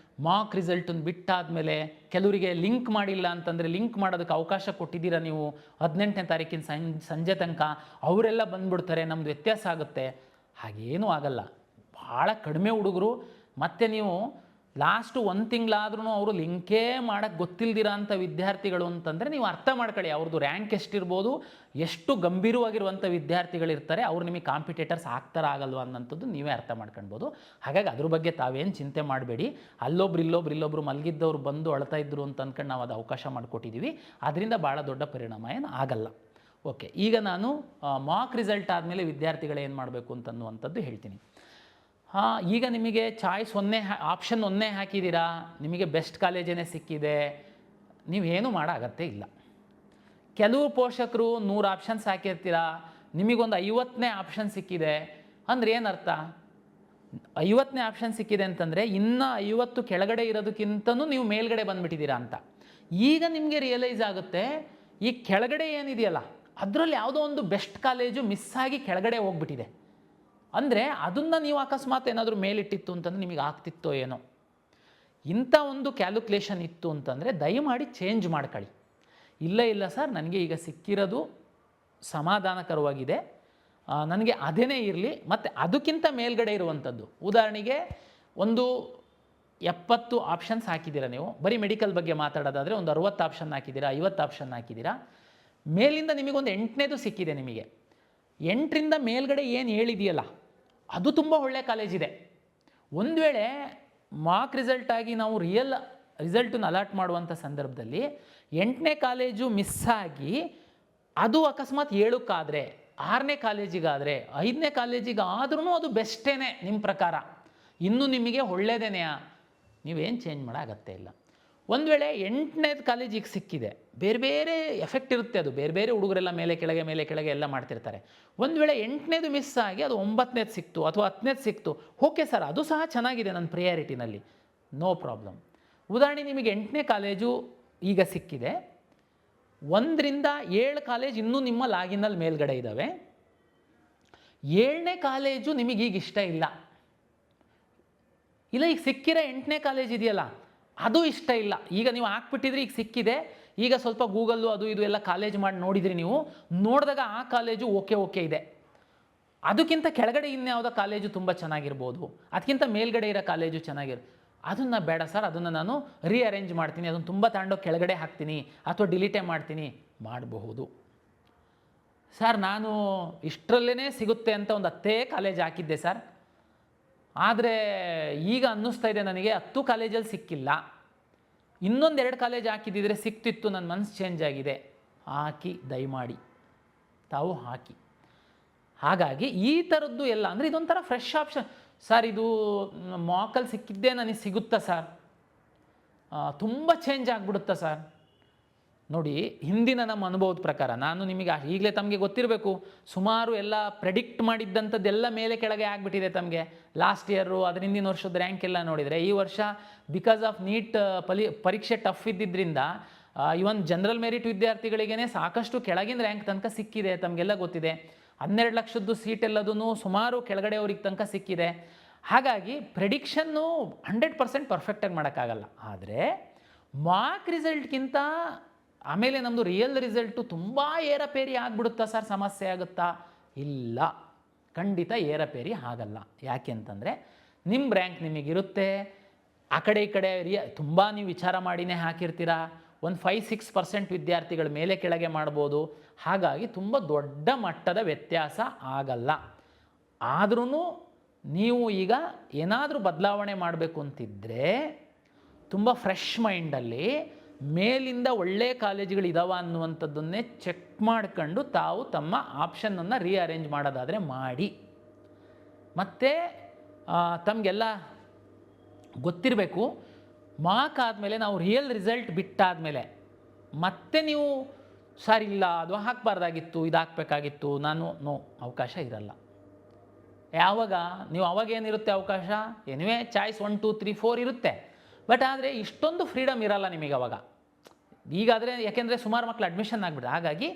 ಮಾಕ್ ರಿಸಲ್ಟನ್ನು ಬಿಟ್ಟಾದಮೇಲೆ ಕೆಲವರಿಗೆ ಲಿಂಕ್ ಮಾಡಿಲ್ಲ ಅಂತಂದರೆ ಲಿಂಕ್ ಮಾಡೋದಕ್ಕೆ ಅವಕಾಶ ಕೊಟ್ಟಿದ್ದೀರಾ ನೀವು 18ನೇ ತಾರೀಕಿನ ಸಂಜೆ ತನಕ, ಅವರೆಲ್ಲ ಬಂದ್ಬಿಡ್ತಾರೆ, ನಮ್ಮದು ವ್ಯತ್ಯಾಸ ಆಗುತ್ತೆ. ಹಾಗೇನೂ ಆಗಲ್ಲ. ಭಾಳ ಕಡಿಮೆ ಹುಡುಗರು. ಮತ್ತು ನೀವು ಲಾಸ್ಟು 1 ತಿಂಗಳಾದ್ರೂ ಅವರು ಲಿಂಕೇ ಮಾಡೋಕ್ಕೆ ಗೊತ್ತಿಲ್ದಿರ ಅಂಥ ವಿದ್ಯಾರ್ಥಿಗಳು ಅಂತಂದರೆ ನೀವು ಅರ್ಥ ಮಾಡ್ಕೊಳ್ಳಿ, ಅವ್ರದ್ದು ರ್ಯಾಂಕ್ ಎಷ್ಟಿರ್ಬೋದು, ಎಷ್ಟು ಗಂಭೀರವಾಗಿರುವಂಥ ವಿದ್ಯಾರ್ಥಿಗಳಿರ್ತಾರೆ, ಅವ್ರು ನಿಮಗೆ ಕಾಂಪಿಟೇಟರ್ಸ್ ಆಗಲ್ವ ಅನ್ನೋಂಥದ್ದು ನೀವೇ ಅರ್ಥ ಮಾಡ್ಕೊಳ್ಬೋದು. ಹಾಗಾಗಿ ಅದ್ರ ಬಗ್ಗೆ ತಾವೇನು ಚಿಂತೆ ಮಾಡಬೇಡಿ. ಇಲ್ಲೊಬ್ರು ಮಲಗಿದ್ದವ್ರು ಬಂದು ಅಳ್ತಾ ಇದ್ರು ಅಂತ ಅಂದ್ಕೊಂಡು ನಾವು ಅದು ಅವಕಾಶ ಮಾಡಿಕೊಟ್ಟಿದ್ದೀವಿ. ಅದರಿಂದ ಭಾಳ ದೊಡ್ಡ ಪರಿಣಾಮ ಏನು ಆಗಲ್ಲ. ಓಕೆ, ಈಗ ನಾನು ಮಾಕ್ ರಿಸಲ್ಟ್ ಆದಮೇಲೆ ವಿದ್ಯಾರ್ಥಿಗಳು ಏನು ಮಾಡಬೇಕು ಅಂತನ್ನುವಂಥದ್ದು ಹೇಳ್ತೀನಿ. ಈಗ ನಿಮಗೆ ಚಾಯ್ಸ್ ಆಪ್ಷನ್ 1 ಹಾಕಿದ್ದೀರಾ, ನಿಮಗೆ ಬೆಸ್ಟ್ ಕಾಲೇಜೇ ಸಿಕ್ಕಿದೆ, ನೀವೇನು ಮಾಡೋ ಅಗತ್ಯ ಇಲ್ಲ. ಕೆಲವು ಪೋಷಕರು 100 ಆಪ್ಷನ್ಸ್ ಹಾಕಿರ್ತೀರಾ, ನಿಮಗೊಂದು 50ನೇ ಆಪ್ಷನ್ ಸಿಕ್ಕಿದೆ ಅಂದರೆ ಏನರ್ಥ? 50ನೇ ಆಪ್ಷನ್ ಸಿಕ್ಕಿದೆ ಅಂತಂದರೆ ಇನ್ನೂ 50 ಕೆಳಗಡೆ ಇರೋದಕ್ಕಿಂತನೂ ನೀವು ಮೇಲ್ಗಡೆ ಬಂದುಬಿಟ್ಟಿದ್ದೀರಾ ಅಂತ. ಈಗ ನಿಮಗೆ ರಿಯಲೈಸ್ ಆಗುತ್ತೆ, ಈ ಕೆಳಗಡೆ ಏನಿದೆಯಲ್ಲ ಅದರಲ್ಲಿ ಯಾವುದೋ ಒಂದು ಬೆಸ್ಟ್ ಕಾಲೇಜು ಮಿಸ್ ಆಗಿ ಕೆಳಗಡೆ ಹೋಗ್ಬಿಟ್ಟಿದೆ. ಅಂದರೆ ಅದನ್ನು ನೀವು ಅಕಸ್ಮಾತ್ ಏನಾದರೂ ಮೇಲಿಟ್ಟಿತ್ತು ಅಂತಂದರೆ ನಿಮಗೆ ಆಗ್ತಿತ್ತೋ ಏನೋ. ಇಂಥ ಒಂದು ಕ್ಯಾಲ್ಕುಲೇಷನ್ ಇತ್ತು ಅಂತಂದರೆ ದಯಮಾಡಿ ಚೇಂಜ್ ಮಾಡ್ಕೊಳ್ಳಿ. ಇಲ್ಲ ಸರ್, ನನಗೆ ಈಗ ಸಿಕ್ಕಿರೋದು ಸಮಾಧಾನಕರವಾಗಿದೆ, ನನಗೆ ಅದೇನೇ ಇರಲಿ, ಮತ್ತು ಅದಕ್ಕಿಂತ ಮೇಲ್ಗಡೆ ಇರುವಂಥದ್ದು. ಉದಾಹರಣೆಗೆ ಒಂದು 70 ಆಪ್ಷನ್ಸ್ ಹಾಕಿದ್ದೀರಾ ನೀವು, ಬರೀ ಮೆಡಿಕಲ್ ಬಗ್ಗೆ ಮಾತಾಡೋದಾದರೆ ಒಂದು 60 ಆಪ್ಷನ್ ಹಾಕಿದ್ದೀರಾ, 50 ಆಪ್ಷನ್ ಹಾಕಿದ್ದೀರಾ, ಮೇಲಿಂದ ನಿಮಗೊಂದು 8ನೇದು ಸಿಕ್ಕಿದೆ. ನಿಮಗೆ 8ರಿಂದ ಮೇಲ್ಗಡೆ ಏನು ಹೇಳಿದೆಯಲ್ಲ ಅದು ತುಂಬ ಒಳ್ಳೆಯ ಕಾಲೇಜಿದೆ. ಒಂದು ವೇಳೆ ಮಾರ್ಕ್ ರಿಸಲ್ಟ್ ಆಗಿ ನಾವು ರಿಯಲ್ ರಿಸಲ್ಟನ್ನು ಅಲಾಟ್ ಮಾಡುವಂಥ ಸಂದರ್ಭದಲ್ಲಿ 8ನೇ ಕಾಲೇಜು ಮಿಸ್ಸಾಗಿ ಅದು ಅಕಸ್ಮಾತ್ 7ಕ್ಕಾದರೆ, 6ನೇ ಕಾಲೇಜಿಗಾದರೆ, 5ನೇ ಕಾಲೇಜಿಗಾದ್ರೂ ಅದು ಬೆಸ್ಟೇನೆ ನಿಮ್ಮ ಪ್ರಕಾರ, ಇನ್ನೂ ನಿಮಗೆ ಒಳ್ಳೆಯದೇನೆಯಾ, ನೀವೇನು ಚೇಂಜ್ ಮಾಡೋ ಅಗತ್ಯ ಇಲ್ಲ. ಒಂದು ವೇಳೆ 8ನೇ ಕಾಲೇಜಿಗೆ ಸಿಕ್ಕಿದೆ, ಬೇರೆ ಬೇರೆ ಎಫೆಕ್ಟ್ ಇರುತ್ತೆ, ಅದು ಬೇರೆ ಬೇರೆ ಹುಡುಗರೆಲ್ಲ ಮೇಲೆ ಕೆಳಗೆ ಎಲ್ಲ ಮಾಡ್ತಿರ್ತಾರೆ. ಒಂದು ವೇಳೆ 8ನೇದು ಮಿಸ್ ಆಗಿ ಅದು 9ನೇದು ಸಿಕ್ತು ಅಥವಾ 10ನೇದು ಸಿಕ್ತು, ಓಕೆ ಸರ್, ಅದು ಸಹ ಚೆನ್ನಾಗಿದೆ ನನ್ನ ಪ್ರಿಯಾರಿಟಿನಲ್ಲಿ, ನೋ ಪ್ರಾಬ್ಲಮ್. ಉದಾಹರಣೆ ನಿಮಗೆ 8ನೇ ಕಾಲೇಜು ಈಗ ಸಿಕ್ಕಿದೆ, 1ರಿಂದ 7 ಕಾಲೇಜ್ ಇನ್ನೂ ನಿಮ್ಮ ಲಾಗಿನಲ್ಲಿ ಮೇಲ್ಗಡೆ ಇದ್ದಾವೆ, 7ನೇ ಕಾಲೇಜು ನಿಮಗೀಗ ಇಷ್ಟ ಇಲ್ಲ, ಈಗ ಸಿಕ್ಕಿರೋ 8ನೇ ಕಾಲೇಜ್ ಇದೆಯಲ್ಲ ಅದು ಇಷ್ಟ ಇಲ್ಲ, ಈಗ ನೀವು ಹಾಕ್ಬಿಟ್ಟಿದ್ರಿ, ಈಗ ಸಿಕ್ಕಿದೆ, ಈಗ ಸ್ವಲ್ಪ ಗೂಗಲ್ಲು ಅದು ಇದು ಎಲ್ಲ ಕಾಲೇಜ್ ಮಾಡಿ ನೋಡಿದ್ರಿ, ನೀವು ನೋಡಿದಾಗ ಆ ಕಾಲೇಜು ಓಕೆ ಇದೆ, ಅದಕ್ಕಿಂತ ಕೆಳಗಡೆ ಇನ್ಯಾವುದೋ ಕಾಲೇಜು ತುಂಬ ಚೆನ್ನಾಗಿರ್ಬೋದು, ಅದಕ್ಕಿಂತ ಮೇಲ್ಗಡೆ ಇರೋ ಕಾಲೇಜು ಅದನ್ನು ಬೇಡ ಸರ್, ಅದನ್ನು ನಾನು ರೀಅರೇಂಜ್ ಮಾಡ್ತೀನಿ, ಅದನ್ನು ತುಂಬ ತಗೊಂಡೋಗಿ ಕೆಳಗಡೆ ಹಾಕ್ತೀನಿ ಅಥವಾ ಡಿಲೀಟೇ ಮಾಡ್ತೀನಿ, ಮಾಡಬಹುದು. ಸರ್, ನಾನು ಇಷ್ಟರಲ್ಲೇ ಸಿಗುತ್ತೆ ಅಂತ ಒಂದು 10 ಕಾಲೇಜ್ ಹಾಕಿದ್ದೆ ಸರ್, ಆದರೆ ಈಗ ಅನ್ನಿಸ್ತಾ ಇದೆ ನನಗೆ 10 ಕಾಲೇಜಲ್ಲಿ ಸಿಕ್ಕಿಲ್ಲ, ಇನ್ನೊಂದು 2 ಕಾಲೇಜ್ ಹಾಕಿದ್ದಿದ್ರೆ ಸಿಕ್ತಿತ್ತು, ನನ್ನ ಮನಸ್ಸು ಚೇಂಜ್ ಆಗಿದೆ, ಹಾಕಿ, ದಯಮಾಡಿ ತಾವು ಹಾಕಿ. ಹಾಗಾಗಿ ಈ ಥರದ್ದು ಎಲ್ಲ ಅಂದರೆ ಇದೊಂಥರ ಫ್ರೆಶ್ ಆಪ್ಷನ್. ಸರ್, ಇದು ಮಾಕಲ್ಲಿ ಸಿಕ್ಕಿದ್ದೇ ನನಗೆ ಸಿಗುತ್ತಾ ಸರ್, ತುಂಬ ಚೇಂಜ್ ಆಗಿಬಿಡುತ್ತಾ ಸರ್? ನೋಡಿ, ಹಿಂದಿನ ನಮ್ಮ ಅನುಭವದ ಪ್ರಕಾರ ನಾನು ನಿಮಗೆ ಈಗಲೇ ತಮಗೆ ಗೊತ್ತಿರಬೇಕು, ಸುಮಾರು ಎಲ್ಲ ಪ್ರೆಡಿಕ್ಟ್ ಮಾಡಿದ್ದಂಥದ್ದೆಲ್ಲ ಮೇಲೆ ಕೆಳಗೆ ಆಗಿಬಿಟ್ಟಿದೆ ತಮಗೆ. ಲಾಸ್ಟ್ ಇಯರು ಅದರ ಹಿಂದಿನ ವರ್ಷದ ರ್ಯಾಂಕ್ ಎಲ್ಲ ನೋಡಿದರೆ, ಈ ವರ್ಷ ಬಿಕಾಸ್ ಆಫ್ ನೀಟ್ ಪರೀಕ್ಷೆ ಟಫ್ ಇದ್ದಿದ್ದರಿಂದ ಇವನ್ ಜನರಲ್ ಮೆರಿಟ್ ವಿದ್ಯಾರ್ಥಿಗಳಿಗೇ ಸಾಕಷ್ಟು ಕೆಳಗಿನ ರ್ಯಾಂಕ್ ತನಕ ಸಿಕ್ಕಿದೆ, ತಮಗೆಲ್ಲ ಗೊತ್ತಿದೆ. 12 ಲಕ್ಷದ್ದು ಸೀಟ್ ಎಲ್ಲದೂ ಸುಮಾರು ಕೆಳಗಡೆಯವ್ರಿಗೆ ತನಕ ಸಿಕ್ಕಿದೆ. ಹಾಗಾಗಿ ಪ್ರೆಡಿಕ್ಷನ್ನು 100% ಪರ್ಫೆಕ್ಟಾಗಿ ಮಾಡೋಕ್ಕಾಗಲ್ಲ. ಆದರೆ ಮಾರ್ಕ್ ರಿಸಲ್ಟ್ಗಿಂತ ಆಮೇಲೆ ನಮ್ಮದು ರಿಯಲ್ ರಿಸಲ್ಟು ತುಂಬ ಏರಪೇರಿ ಆಗಿಬಿಡುತ್ತಾ ಸರ್, ಸಮಸ್ಯೆ ಆಗುತ್ತಾ? ಇಲ್ಲ, ಖಂಡಿತ ಏರಪೇರಿ ಆಗಲ್ಲ. ಯಾಕೆ ಅಂತಂದರೆ ನಿಮ್ಮ ರ್ಯಾಂಕ್ ನಿಮಗಿರುತ್ತೆ, ಆ ಕಡೆ ಈ ಕಡೆ ತುಂಬ ನೀವು ವಿಚಾರ ಮಾಡಿನೇ ಹಾಕಿರ್ತೀರಾ, ಒಂದು 5-6% ವಿದ್ಯಾರ್ಥಿಗಳ ಮೇಲೆ ಕೆಳಗೆ ಮಾಡ್ಬೋದು. ಹಾಗಾಗಿ ತುಂಬ ದೊಡ್ಡ ಮಟ್ಟದ ವ್ಯತ್ಯಾಸ ಆಗಲ್ಲ. ಆದ್ರೂ ನೀವು ಈಗ ಏನಾದರೂ ಬದಲಾವಣೆ ಮಾಡಬೇಕು ಅಂತಿದ್ದರೆ ತುಂಬ ಫ್ರೆಶ್ ಮೈಂಡಲ್ಲಿ ಮೇಲಿಂದ ಒಳ್ಳೆಯ ಕಾಲೇಜುಗಳಿದಾವ ಅನ್ನುವಂಥದ್ದನ್ನೇ ಚೆಕ್ ಮಾಡ್ಕೊಂಡು ತಾವು ತಮ್ಮ ಆಪ್ಷನನ್ನು ರೀಅರೇಂಜ್ ಮಾಡೋದಾದರೆ ಮಾಡಿ. ಮತ್ತು ತಮಗೆಲ್ಲ ಗೊತ್ತಿರಬೇಕು, ಮಾರ್ಕ್ ಆದಮೇಲೆ ನಾವು ರಿಯಲ್ ರಿಸಲ್ಟ್ ಬಿಟ್ಟಾದಮೇಲೆ ಮತ್ತೆ ನೀವು ಸರ್ ಇಲ್ಲ ಅದು ಹಾಕಬಾರ್ದಾಗಿತ್ತು, ಇದು ಹಾಕಬೇಕಾಗಿತ್ತು, ನೋ, ಅವಕಾಶ ಇರಲ್ಲ. ಯಾವಾಗ ನೀವು ಅವಾಗೇನಿರುತ್ತೆ ಅವಕಾಶ? ಎನಿವೇ ಚಾಯ್ಸ್ 1 2 3 4 ಇರುತ್ತೆ, ಬಟ್ ಆದರೆ ಇಷ್ಟೊಂದು ಫ್ರೀಡಮ್ ಇರಲ್ಲ ನಿಮಗೆ ಅವಾಗ. ಈಗಾದರೆ ಯಾಕೆಂದರೆ ಸುಮಾರು ಮಕ್ಕಳು ಅಡ್ಮಿಷನ್ ಆಗಿಬಿಡುತ್ತೆ. ಹಾಗಾಗಿ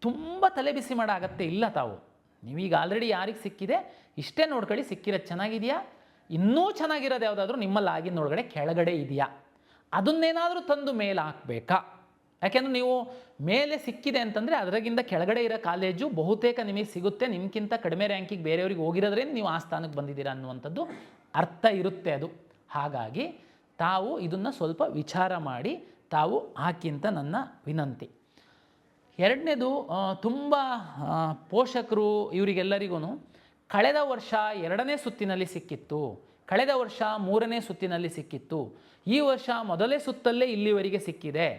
ತುಂಬ ತಲೆ ಬಿಸಿ ಮಾಡೋ ಅಗತ್ಯ ಇಲ್ಲ. ತಾವು ನೀವೀಗ ಆಲ್ರೆಡಿ ಯಾರಿಗೆ ಸಿಕ್ಕಿದೆ ಇಷ್ಟೇ ನೋಡ್ಕೊಳ್ಳಿ, ಸಿಕ್ಕಿರೋದು ಚೆನ್ನಾಗಿದೆಯಾ, ಇನ್ನೂ ಚೆನ್ನಾಗಿರೋದು ಯಾವುದಾದ್ರೂ ನಿಮ್ಮಲ್ಲಿ ಆಗಿನೊಳಗಡೆ ಕೆಳಗಡೆ ಇದೆಯಾ, ಅದನ್ನೇನಾದರೂ ತಂದು ಮೇಲೆ ಹಾಕಬೇಕಾ? ಯಾಕೆಂದರೆ ನೀವು ಮೇಲೆ ಸಿಕ್ಕಿದೆ ಅಂತಂದರೆ ಅದರಾಗಿಂದ ಕೆಳಗಡೆ ಇರೋ ಕಾಲೇಜು ಬಹುತೇಕ ನಿಮಗೆ ಸಿಗುತ್ತೆ, ನಿಮ್ಗಿಂತ ಕಡಿಮೆ ರ್ಯಾಂಕಿಗೆ ಬೇರೆಯವ್ರಿಗೆ ಹೋಗಿರೋದ್ರಿಂದ ನೀವು ಆ ಸ್ಥಾನಕ್ಕೆ ಬಂದಿದ್ದೀರಾ ಅನ್ನುವಂಥದ್ದು ಅರ್ಥ ಇರುತ್ತೆ ಅದು. ಹಾಗಾಗಿ ತಾವು ಇದನ್ನು ಸ್ವಲ್ಪ ವಿಚಾರ ಮಾಡಿ ತಾವು ಹಾಕಿ ಅಂತ ನನ್ನ ವಿನಂತಿ. ಎರಡನೇದು, ತುಂಬ ಪೋಷಕರು ಇವರಿಗೆಲ್ಲರಿಗೂ ಕಳೆದ ವರ್ಷ 2ನೇ ಸುತ್ತಿನಲ್ಲಿ ಸಿಕ್ಕಿತ್ತು, ಕಳೆದ ವರ್ಷ 3ನೇ ಸುತ್ತಿನಲ್ಲಿ ಸಿಕ್ಕಿತ್ತು, ಈ ವರ್ಷ ಮೊದಲೇ ಸುತ್ತಲ್ಲೇ ಇಲ್ಲಿವರೆಗೆ ಸಿಕ್ಕಿದೆ,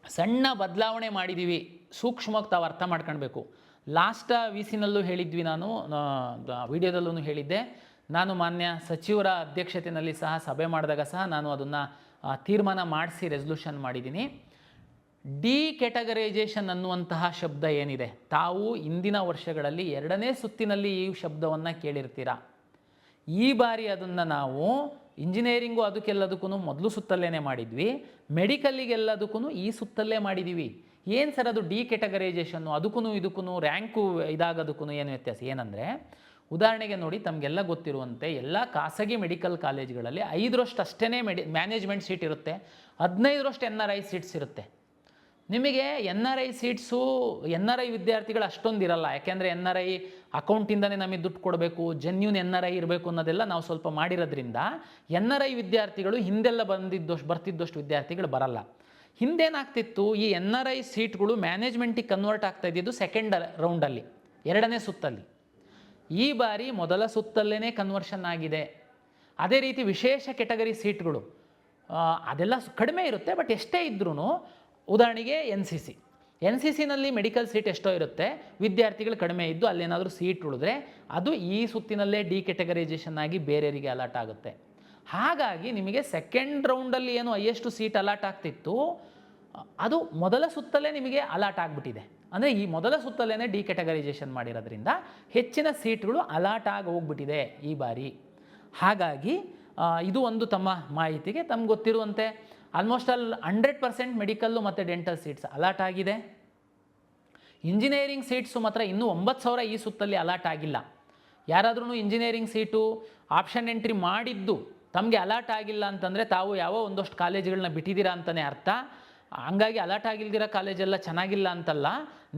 ಸಣ್ಣ ಬದಲಾವಣೆ ಮಾಡಿದ್ದೀವಿ, ಸೂಕ್ಷ್ಮವಾಗಿ ತಾವು ಅರ್ಥ ಮಾಡ್ಕೊಳ್ಬೇಕು. ಲಾಸ್ಟ್ ವಿಸಿನಲ್ಲೂ ಹೇಳಿದ್ವಿ, ನಾನು ವಿಡಿಯೋದಲ್ಲೂ ಹೇಳಿದ್ದೆ, ನಾನು ಮಾನ್ಯ ಸಚಿವರ ಅಧ್ಯಕ್ಷತೆಯಲ್ಲಿ ಸಹ ಸಭೆ ಮಾಡಿದಾಗ ಸಹ ನಾನು ಅದನ್ನು ತೀರ್ಮಾನ ಮಾಡಿಸಿ ರೆಸಲ್ಯೂಷನ್ ಮಾಡಿದ್ದೀನಿ. ಡಿ ಕ್ಯಾಟಗರೈಸೇಷನ್ ಅನ್ನುವಂತಹ ಶಬ್ದ ಏನಿದೆ, ತಾವು ಇಂದಿನ ವರ್ಷಗಳಲ್ಲಿ 2ನೇ ಸುತ್ತಿನಲ್ಲಿ ಈ ಶಬ್ದವನ್ನು ಕೇಳಿರ್ತೀರ. ಈ ಬಾರಿ ಅದನ್ನು ನಾವು ಇಂಜಿನಿಯರಿಂಗು ಅದಕ್ಕೆಲ್ಲದಕ್ಕೂ ಮೊದಲು ಸುತ್ತಲ್ಲೇ ಮಾಡಿದ್ವಿ, ಮೆಡಿಕಲ್ಲಿಗೆಲ್ಲದಕ್ಕೂ ಈ ಸುತ್ತಲ್ಲೇ ಮಾಡಿದ್ದೀವಿ. ಏನು ಸರ್ ಅದು ಡಿ ಕೆಟಗರೈಸೇಷನ್ನು, ಅದಕ್ಕೂ ಇದಕ್ಕೂ ರ್ಯಾಂಕು ಇದಾಗೋದಕ್ಕೂ ಏನು ವ್ಯತ್ಯಾಸ ಏನಂದರೆ, ಉದಾಹರಣೆಗೆ ನೋಡಿ, ತಮಗೆಲ್ಲ ಗೊತ್ತಿರುವಂತೆ ಎಲ್ಲ ಖಾಸಗಿ ಮೆಡಿಕಲ್ ಕಾಲೇಜ್ಗಳಲ್ಲಿ 5ರಷ್ಟು ಅಷ್ಟೇ ಮ್ಯಾನೇಜ್ಮೆಂಟ್ ಸೀಟ್ ಇರುತ್ತೆ, 15ರಷ್ಟು NRI ಸೀಟ್ಸ್ ಇರುತ್ತೆ. ನಿಮಗೆ NRI ಸೀಟ್ಸು NRI ವಿದ್ಯಾರ್ಥಿಗಳು ಅಷ್ಟೊಂದು ಇರಲ್ಲ. ಯಾಕೆಂದರೆ NRI ಅಕೌಂಟಿಂದನೇ ನಮಗೆ ದುಡ್ಡು ಕೊಡಬೇಕು, ಜೆನ್ಯೂನ್ NRI ಇರಬೇಕು ಅನ್ನೋದೆಲ್ಲ ನಾವು ಸ್ವಲ್ಪ ಮಾಡಿರೋದ್ರಿಂದ NRI ವಿದ್ಯಾರ್ಥಿಗಳು ಹಿಂದೆಲ್ಲ ಬರ್ತಿದ್ದಷ್ಟು ವಿದ್ಯಾರ್ಥಿಗಳು ಬರಲ್ಲ. ಹಿಂದೇನಾಗ್ತಿತ್ತು, ಈ NRI ಸೀಟ್ಗಳು ಮ್ಯಾನೇಜ್ಮೆಂಟಿಗೆ ಕನ್ವರ್ಟ್ ಆಗ್ತಾ ಇದ್ದಿದ್ದು ಸೆಕೆಂಡ್ ರೌಂಡಲ್ಲಿ, 2ನೇ ಸುತ್ತಲ್ಲಿ. ಈ ಬಾರಿ ಮೊದಲ ಸುತ್ತಲ್ಲೇ ಕನ್ವರ್ಷನ್ ಆಗಿದೆ. ಅದೇ ರೀತಿ ವಿಶೇಷ ಕೆಟಗರಿ ಸೀಟ್ಗಳು ಅದೆಲ್ಲ ಕಡಿಮೆ ಇರುತ್ತೆ, ಬಟ್ ಎಷ್ಟೇ ಇದ್ರೂ ಉದಾಹರಣೆಗೆ NCCನಲ್ಲಿ ಮೆಡಿಕಲ್ ಸೀಟ್ ಎಷ್ಟೋ ಇರುತ್ತೆ, ವಿದ್ಯಾರ್ಥಿಗಳು ಕಡಿಮೆ ಇದ್ದು ಅಲ್ಲೇನಾದರೂ ಸೀಟ್ ಉಳಿದ್ರೆ ಅದು ಈ ಸುತ್ತಿನಲ್ಲೇ ಡಿ ಕೆಟಗರೈಸೇಷನ್ ಆಗಿ ಬೇರೆಯವರಿಗೆ ಅಲಾಟ್ ಆಗುತ್ತೆ. ಹಾಗಾಗಿ ನಿಮಗೆ ಸೆಕೆಂಡ್ ರೌಂಡಲ್ಲಿ ಏನು ಹೈಯೆಸ್ಟ್ ಸೀಟ್ ಅಲಾಟ್ ಆಗ್ತಿತ್ತು ಅದು ಮೊದಲ ಸುತ್ತಲ್ಲೇ ನಿಮಗೆ ಅಲಾಟ್ ಆಗಿಬಿಟ್ಟಿದೆ. ಅಂದರೆ ಈ ಮೊದಲ ಸುತ್ತಲ್ಲೇ ಡಿ ಕೆಟಗರೈಸೇಷನ್ ಮಾಡಿರೋದ್ರಿಂದ ಹೆಚ್ಚಿನ ಸೀಟ್ಗಳು ಅಲಾಟ್ ಆಗಿ ಹೋಗ್ಬಿಟ್ಟಿದೆ ಈ ಬಾರಿ. ಹಾಗಾಗಿ ಇದು ಒಂದು ತಮ್ಮ ಮಾಹಿತಿಗೆ. ತಮ್ಗೆ ಗೊತ್ತಿರುವಂತೆ ಆಲ್ಮೋಸ್ಟ್ 100% ಮೆಡಿಕಲ್ಲು ಮತ್ತು ಡೆಂಟಲ್ ಸೀಟ್ಸ್ ಅಲಾಟ್ ಆಗಿದೆ. ಇಂಜಿನಿಯರಿಂಗ್ ಸೀಟ್ಸು ಮಾತ್ರ ಇನ್ನೂ 9,000 ಈ ಸುತ್ತಲ್ಲಿ ಅಲಾಟ್ ಆಗಿಲ್ಲ. ಯಾರಾದ್ರೂ ಇಂಜಿನಿಯರಿಂಗ್ ಸೀಟು ಆಪ್ಷನ್ ಎಂಟ್ರಿ ಮಾಡಿದ್ದು ತಮಗೆ ಅಲಾಟ್ ಆಗಿಲ್ಲ ಅಂತಂದರೆ ತಾವು ಯಾವ ಒಂದಷ್ಟು ಕಾಲೇಜುಗಳನ್ನ ಬಿಟ್ಟಿದ್ದೀರಾ ಅಂತಲೇ ಅರ್ಥ. ಹಂಗಾಗಿ ಅಲಾಟ್ ಆಗಿಲ್ದಿರೋ ಕಾಲೇಜೆಲ್ಲ ಚೆನ್ನಾಗಿಲ್ಲ ಅಂತಲ್ಲ,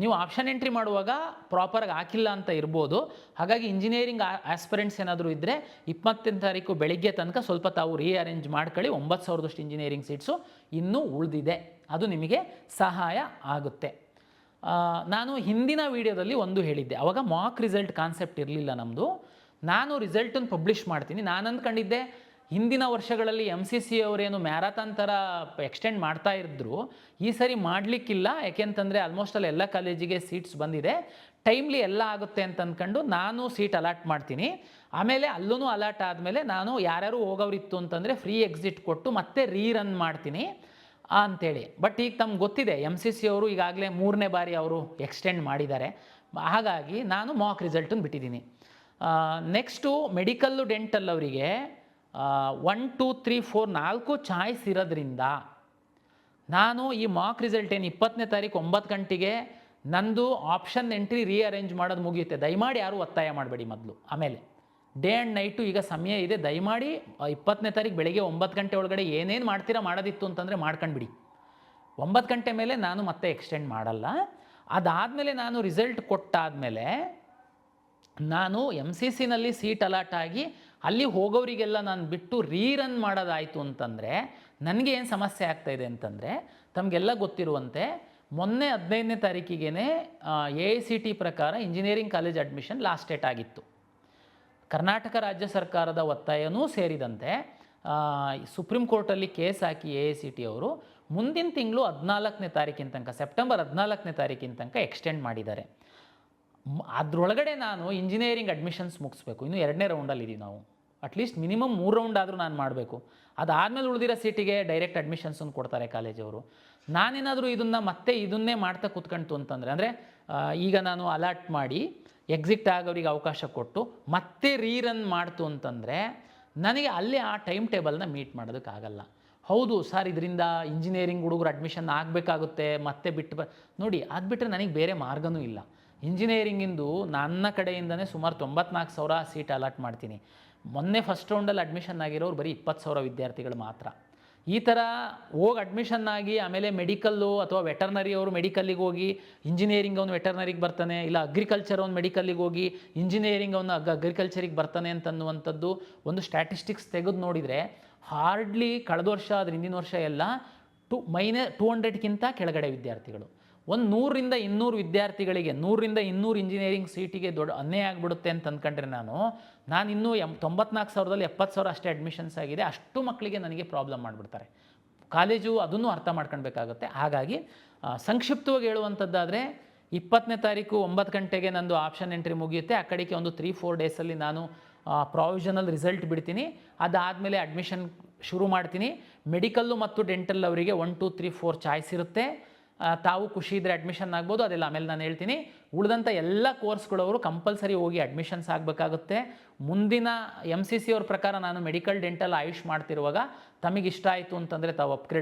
ನೀವು ಆಪ್ಷನ್ ಎಂಟ್ರಿ ಮಾಡುವಾಗ ಪ್ರಾಪರಾಗಿ ಹಾಕಿಲ್ಲ ಅಂತ ಇರ್ಬೋದು. ಹಾಗಾಗಿ ಇಂಜಿನಿಯರಿಂಗ್ ಆಸ್ಪಿರೆಂಟ್ಸ್ ಏನಾದರೂ ಇದ್ದರೆ 28ನೇ ತಾರೀಕು ಬೆಳಿಗ್ಗೆ ತನಕ ಸ್ವಲ್ಪ ತಾವು ರೀಅರೇಂಜ್ ಮಾಡ್ಕೊಳ್ಳಿ. 9,000ದಷ್ಟು ಇಂಜಿನಿಯರಿಂಗ್ ಸೀಟ್ಸು ಇನ್ನೂ ಉಳಿದಿದೆ, ಅದು ನಿಮಗೆ ಸಹಾಯ ಆಗುತ್ತೆ. ನಾನು ಹಿಂದಿನ ವೀಡಿಯೋದಲ್ಲಿ ಒಂದು ಹೇಳಿದ್ದೆ, ಆವಾಗ ಮಾಕ್ ರಿಸಲ್ಟ್ ಕಾನ್ಸೆಪ್ಟ್ ಇರಲಿಲ್ಲ ನಮ್ಮದು. ನಾನು ರಿಸಲ್ಟನ್ನು ಪಬ್ಲಿಷ್ ಮಾಡ್ತೀನಿ. ನಾನು ಅಂದ್ಕೊಂಡಿದ್ದೆ ಹಿಂದಿನ ವರ್ಷಗಳಲ್ಲಿ MCC ಅವರೇನು ಮ್ಯಾರಥಾನ್ ಥರ ಎಕ್ಸ್ಟೆಂಡ್ ಮಾಡ್ತಾ ಇದ್ರು, ಈ ಸರಿ ಮಾಡಲಿಕ್ಕಿಲ್ಲ. ಯಾಕೆಂತಂದರೆ ಆಲ್ಮೋಸ್ಟ್ ಎಲ್ಲ ಕಾಲೇಜಿಗೆ ಸೀಟ್ಸ್ ಬಂದಿದೆ, ಟೈಮ್ಲಿ ಎಲ್ಲ ಆಗುತ್ತೆ ಅಂತ ಅಂದ್ಕೊಂಡು ನಾನು ಸೀಟ್ ಅಲಾಟ್ ಮಾಡ್ತೀನಿ. ಆಮೇಲೆ ಅಲ್ಲೂ ಅಲಾಟ್ ಆದಮೇಲೆ ನಾನು ಯಾರ್ಯಾರು ಹೋಗೋರಿತ್ತು ಅಂತಂದರೆ ಫ್ರೀ ಎಕ್ಸಿಟ್ ಕೊಟ್ಟು ಮತ್ತೆ ರೀರನ್ ಮಾಡ್ತೀನಿ ಅಂಥೇಳಿ. ಬಟ್ ಈಗ ತಮ್ಗೆ ಗೊತ್ತಿದೆ MCC ಅವರು ಈಗಾಗಲೇ 3ನೇ ಬಾರಿ ಅವರು ಎಕ್ಸ್ಟೆಂಡ್ ಮಾಡಿದ್ದಾರೆ. ಹಾಗಾಗಿ ನಾನು ಮಾಕ್ ರಿಸಲ್ಟನ್ನು ಬಿಟ್ಟಿದ್ದೀನಿ. ನೆಕ್ಸ್ಟು ಮೆಡಿಕಲ್ಲು ಡೆಂಟಲ್ ಅವರಿಗೆ 1, 2, 3, 4 4 ಚಾಯ್ಸ್ ಇರೋದ್ರಿಂದ ನಾನು ಈ ಮಾಕ್ ರಿಸಲ್ಟ್ ಏನು 20ನೇ ತಾರೀಕು 9 ಗಂಟೆಗೆ ನಂದು ಆಪ್ಷನ್ ಎಂಟ್ರಿ ರೀಅರೇಂಜ್ ಮಾಡೋದು ಮುಗಿಯುತ್ತೆ. ದಯಮಾಡಿ ಯಾರೂ ಒತ್ತಾಯ ಮಾಡಬೇಡಿ ಮೊದಲು. ಆಮೇಲೆ ಡೇ ಆ್ಯಂಡ್ ನೈಟು ಈಗ ಸಮಯ ಇದೆ, ದಯಮಾಡಿ 20ನೇ ತಾರೀಕು ಬೆಳಗ್ಗೆ 9 ಗಂಟೆ ಒಳಗಡೆ ಏನೇನು ಮಾಡ್ತೀರಾ ಮಾಡೋದಿತ್ತು ಅಂತಂದರೆ ಮಾಡ್ಕೊಂಡ್ಬಿಡಿ. 9 ಗಂಟೆ ಮೇಲೆ ನಾನು ಮತ್ತೆ ಎಕ್ಸ್ಟೆಂಡ್ ಮಾಡಲ್ಲ. ಅದಾದಮೇಲೆ ನಾನು ರಿಸಲ್ಟ್ ಕೊಟ್ಟಾದಮೇಲೆ ನಾನು MCCನಲ್ಲಿ ಸೀಟ್ ಅಲಾಟ್ ಆಗಿ ಅಲ್ಲಿ ಹೋಗೋರಿಗೆಲ್ಲ ನಾನು ಬಿಟ್ಟು ರೀರನ್ ಮಾಡೋದಾಯಿತು ಅಂತಂದರೆ ನನಗೆ ಏನು ಸಮಸ್ಯೆ ಆಗ್ತಾಯಿದೆ ಅಂತಂದರೆ, ತಮಗೆಲ್ಲ ಗೊತ್ತಿರುವಂತೆ ಮೊನ್ನೆ 15ನೇ ತಾರೀಕಿಗೆ AICT ಪ್ರಕಾರ engineering college admission last date ಆಗಿತ್ತು. ಕರ್ನಾಟಕ ರಾಜ್ಯ ಸರ್ಕಾರದ ಒತ್ತಾಯನೂ ಸೇರಿದಂತೆ ಸುಪ್ರೀಂ ಕೋರ್ಟಲ್ಲಿ ಕೇಸ್ ಹಾಕಿ AICT ಅವರು ಮುಂದಿನ ತಿಂಗಳು 14ನೇ ತಾರೀಕಿನ ತನಕ, ಸೆಪ್ಟೆಂಬರ್ 14ನೇ ತಾರೀಕಿನ ತನಕ ಎಕ್ಸ್ಟೆಂಡ್ ಮಾಡಿದ್ದಾರೆ. ಅದರೊಳಗಡೆ ನಾನು ಇಂಜಿನಿಯರಿಂಗ್ ಅಡ್ಮಿಷನ್ಸ್ ಮುಗಿಸ್ಬೇಕು. ಇನ್ನು 2ನೇ ರೌಂಡಲ್ಲಿದ್ದೀವಿ ನಾವು. ಅಟ್ಲೀಸ್ಟ್ ಮಿನಿಮಮ್ 3 ರೌಂಡ್ ಆದರೂ ನಾನು ಮಾಡಬೇಕು. ಅದಾದಮೇಲೆ ಉಳಿದಿರೋ ಸೀಟಿಗೆ ಡೈರೆಕ್ಟ್ ಅಡ್ಮಿಷನ್ಸನ್ನು ಕೊಡ್ತಾರೆ ಕಾಲೇಜವರು. ನಾನೇನಾದರೂ ಇದನ್ನೇ ಮಾಡ್ತಾ ಕೂತ್ಕೊಂತು ಅಂತಂದರೆ, ಅಂದರೆ ಈಗ ನಾನು ಅಲಾಟ್ ಮಾಡಿ ಎಕ್ಸಿಟ್ ಆಗೋರಿಗೆ ಅವಕಾಶ ಕೊಟ್ಟು ಮತ್ತೆ ರೀರನ್ ಮಾಡ್ತು ಅಂತಂದರೆ ನನಗೆ ಅಲ್ಲಿ ಆ ಟೈಮ್ ಟೇಬಲ್ನ ಮೀಟ್ ಮಾಡೋದಕ್ಕಾಗಲ್ಲ. ಹೌದು ಸರ್, ಇದರಿಂದ ಇಂಜಿನಿಯರಿಂಗ್ ಹುಡುಗರು ಅಡ್ಮಿಷನ್ ಆಗಬೇಕಾಗುತ್ತೆ, ಮತ್ತೆ ನೋಡಿ, ಅದು ಬಿಟ್ಟರೆ ನನಗೆ ಬೇರೆ ಮಾರ್ಗನೂ ಇಲ್ಲ. ಇಂಜಿನಿಯರಿಂಗಿಂದು ನನ್ನ ಕಡೆಯಿಂದನೇ ಸುಮಾರು 94,000 ಸೀಟ್ ಅಲಾಟ್ ಮಾಡ್ತೀನಿ. ಮೊನ್ನೆ ಫಸ್ಟ್ ರೌಂಡಲ್ಲಿ ಅಡ್ಮಿಷನ್ ಆಗಿರೋರು ಬರೀ 20,000 ವಿದ್ಯಾರ್ಥಿಗಳು ಮಾತ್ರ. ಈ ಥರ ಹೋಗಿ ಅಡ್ಮಿಷನ್ ಆಗಿ ಆಮೇಲೆ ಮೆಡಿಕಲ್ಲು ಅಥವಾ ವೆಟರ್ನರಿ ಅವರು ಮೆಡಿಕಲ್ಲಿಗೆ ಹೋಗಿ ಇಂಜಿನಿಯರಿಂಗ್ ಅವನು ವೆಟರ್ನರಿಗೆ ಬರ್ತಾನೆ, ಇಲ್ಲ ಅಗ್ರಿಕಲ್ಚರ್ ಅವ್ನು ಮೆಡಿಕಲ್ಲಿಗೆ ಹೋಗಿ ಇಂಜಿನಿಯರಿಂಗ್ ಅವನು ಅಗ್ರಿಕಲ್ಚರಿಗೆ ಬರ್ತಾನೆ ಅಂತನ್ನುವಂಥದ್ದು ಒಂದು ಸ್ಟ್ಯಾಟಿಸ್ಟಿಕ್ಸ್ ತೆಗೆದು ನೋಡಿದರೆ ಹಾರ್ಡ್ಲಿ ಕಳೆದ ವರ್ಷ ಅದ್ರ ಹಿಂದಿನ ವರ್ಷ ಎಲ್ಲ 200ಕ್ಕಿಂತ ಕೆಳಗಡೆ ವಿದ್ಯಾರ್ಥಿಗಳು. ಒಂದು 100ರಿಂದ 200 ವಿದ್ಯಾರ್ಥಿಗಳಿಗೆ 100ರಿಂದ 200 ಇಂಜಿನಿಯರಿಂಗ್ ಸೀಟಿಗೆ ದೊಡ್ಡ ಅನ್ಯಾಯ ಆಗಿಬಿಡುತ್ತೆ ಅಂತ ಅಂದ್ಕೊಂಡ್ರೆ ನಾನು ಇನ್ನೂ 94,000ದಲ್ಲಿ 70,000 ಅಷ್ಟೇ ಅಡ್ಮಿಷನ್ಸ್ ಆಗಿದೆ. ಅಷ್ಟು ಮಕ್ಕಳಿಗೆ ನನಗೆ ಪ್ರಾಬ್ಲಮ್ ಮಾಡಿಬಿಡ್ತಾರೆ ಕಾಲೇಜು. ಅದನ್ನು ಅರ್ಥ ಮಾಡ್ಕೊಳ್ಬೇಕಾಗುತ್ತೆ. ಹಾಗಾಗಿ ಸಂಕ್ಷಿಪ್ತವಾಗಿ ಹೇಳುವಂಥದ್ದಾದರೆ 20ನೇ ತಾರೀಕು 9 ಗಂಟೆಗೆ ನಂದು ಆಪ್ಷನ್ ಎಂಟ್ರಿ ಮುಗಿಯುತ್ತೆ. ಆ ಕಡೆಗೆ ಒಂದು 3-4 ಡೇಸಲ್ಲಿ ನಾನು ಪ್ರಾವಿಷನಲ್ ರಿಸಲ್ಟ್ ಬಿಡ್ತೀನಿ. ಅದಾದಮೇಲೆ ಅಡ್ಮಿಷನ್ ಶುರು ಮಾಡ್ತೀನಿ. ಮೆಡಿಕಲ್ಲು ಮತ್ತು ಡೆಂಟಲ್ ಅವರಿಗೆ 1, 2, 3, 4 ಚಾಯ್ಸ್ ಇರುತ್ತೆ. ತಾವು ಖುಷಿ ಇದ್ದರೆ ಅಡ್ಮಿಷನ್ ಆಗ್ಬೋದು, ಅದೆಲ್ಲ ಆಮೇಲೆ ನಾನು ಹೇಳ್ತೀನಿ. ಉಳಿದಂಥ ಎಲ್ಲ ಕೋರ್ಸ್ಗಳವರು ಕಂಪಲ್ಸರಿ ಹೋಗಿ ಅಡ್ಮಿಷನ್ಸ್ ಆಗಬೇಕಾಗುತ್ತೆ. ಮುಂದಿನ MCC ಅವ್ರ ಪ್ರಕಾರ ನಾನು ಮೆಡಿಕಲ್ ಡೆಂಟಲ್ ಆಯುಷ್ ಮಾಡ್ತಿರುವಾಗ ತಮಗೆ ಇಷ್ಟ ಆಯಿತು ಅಂತಂದರೆ ತಾವು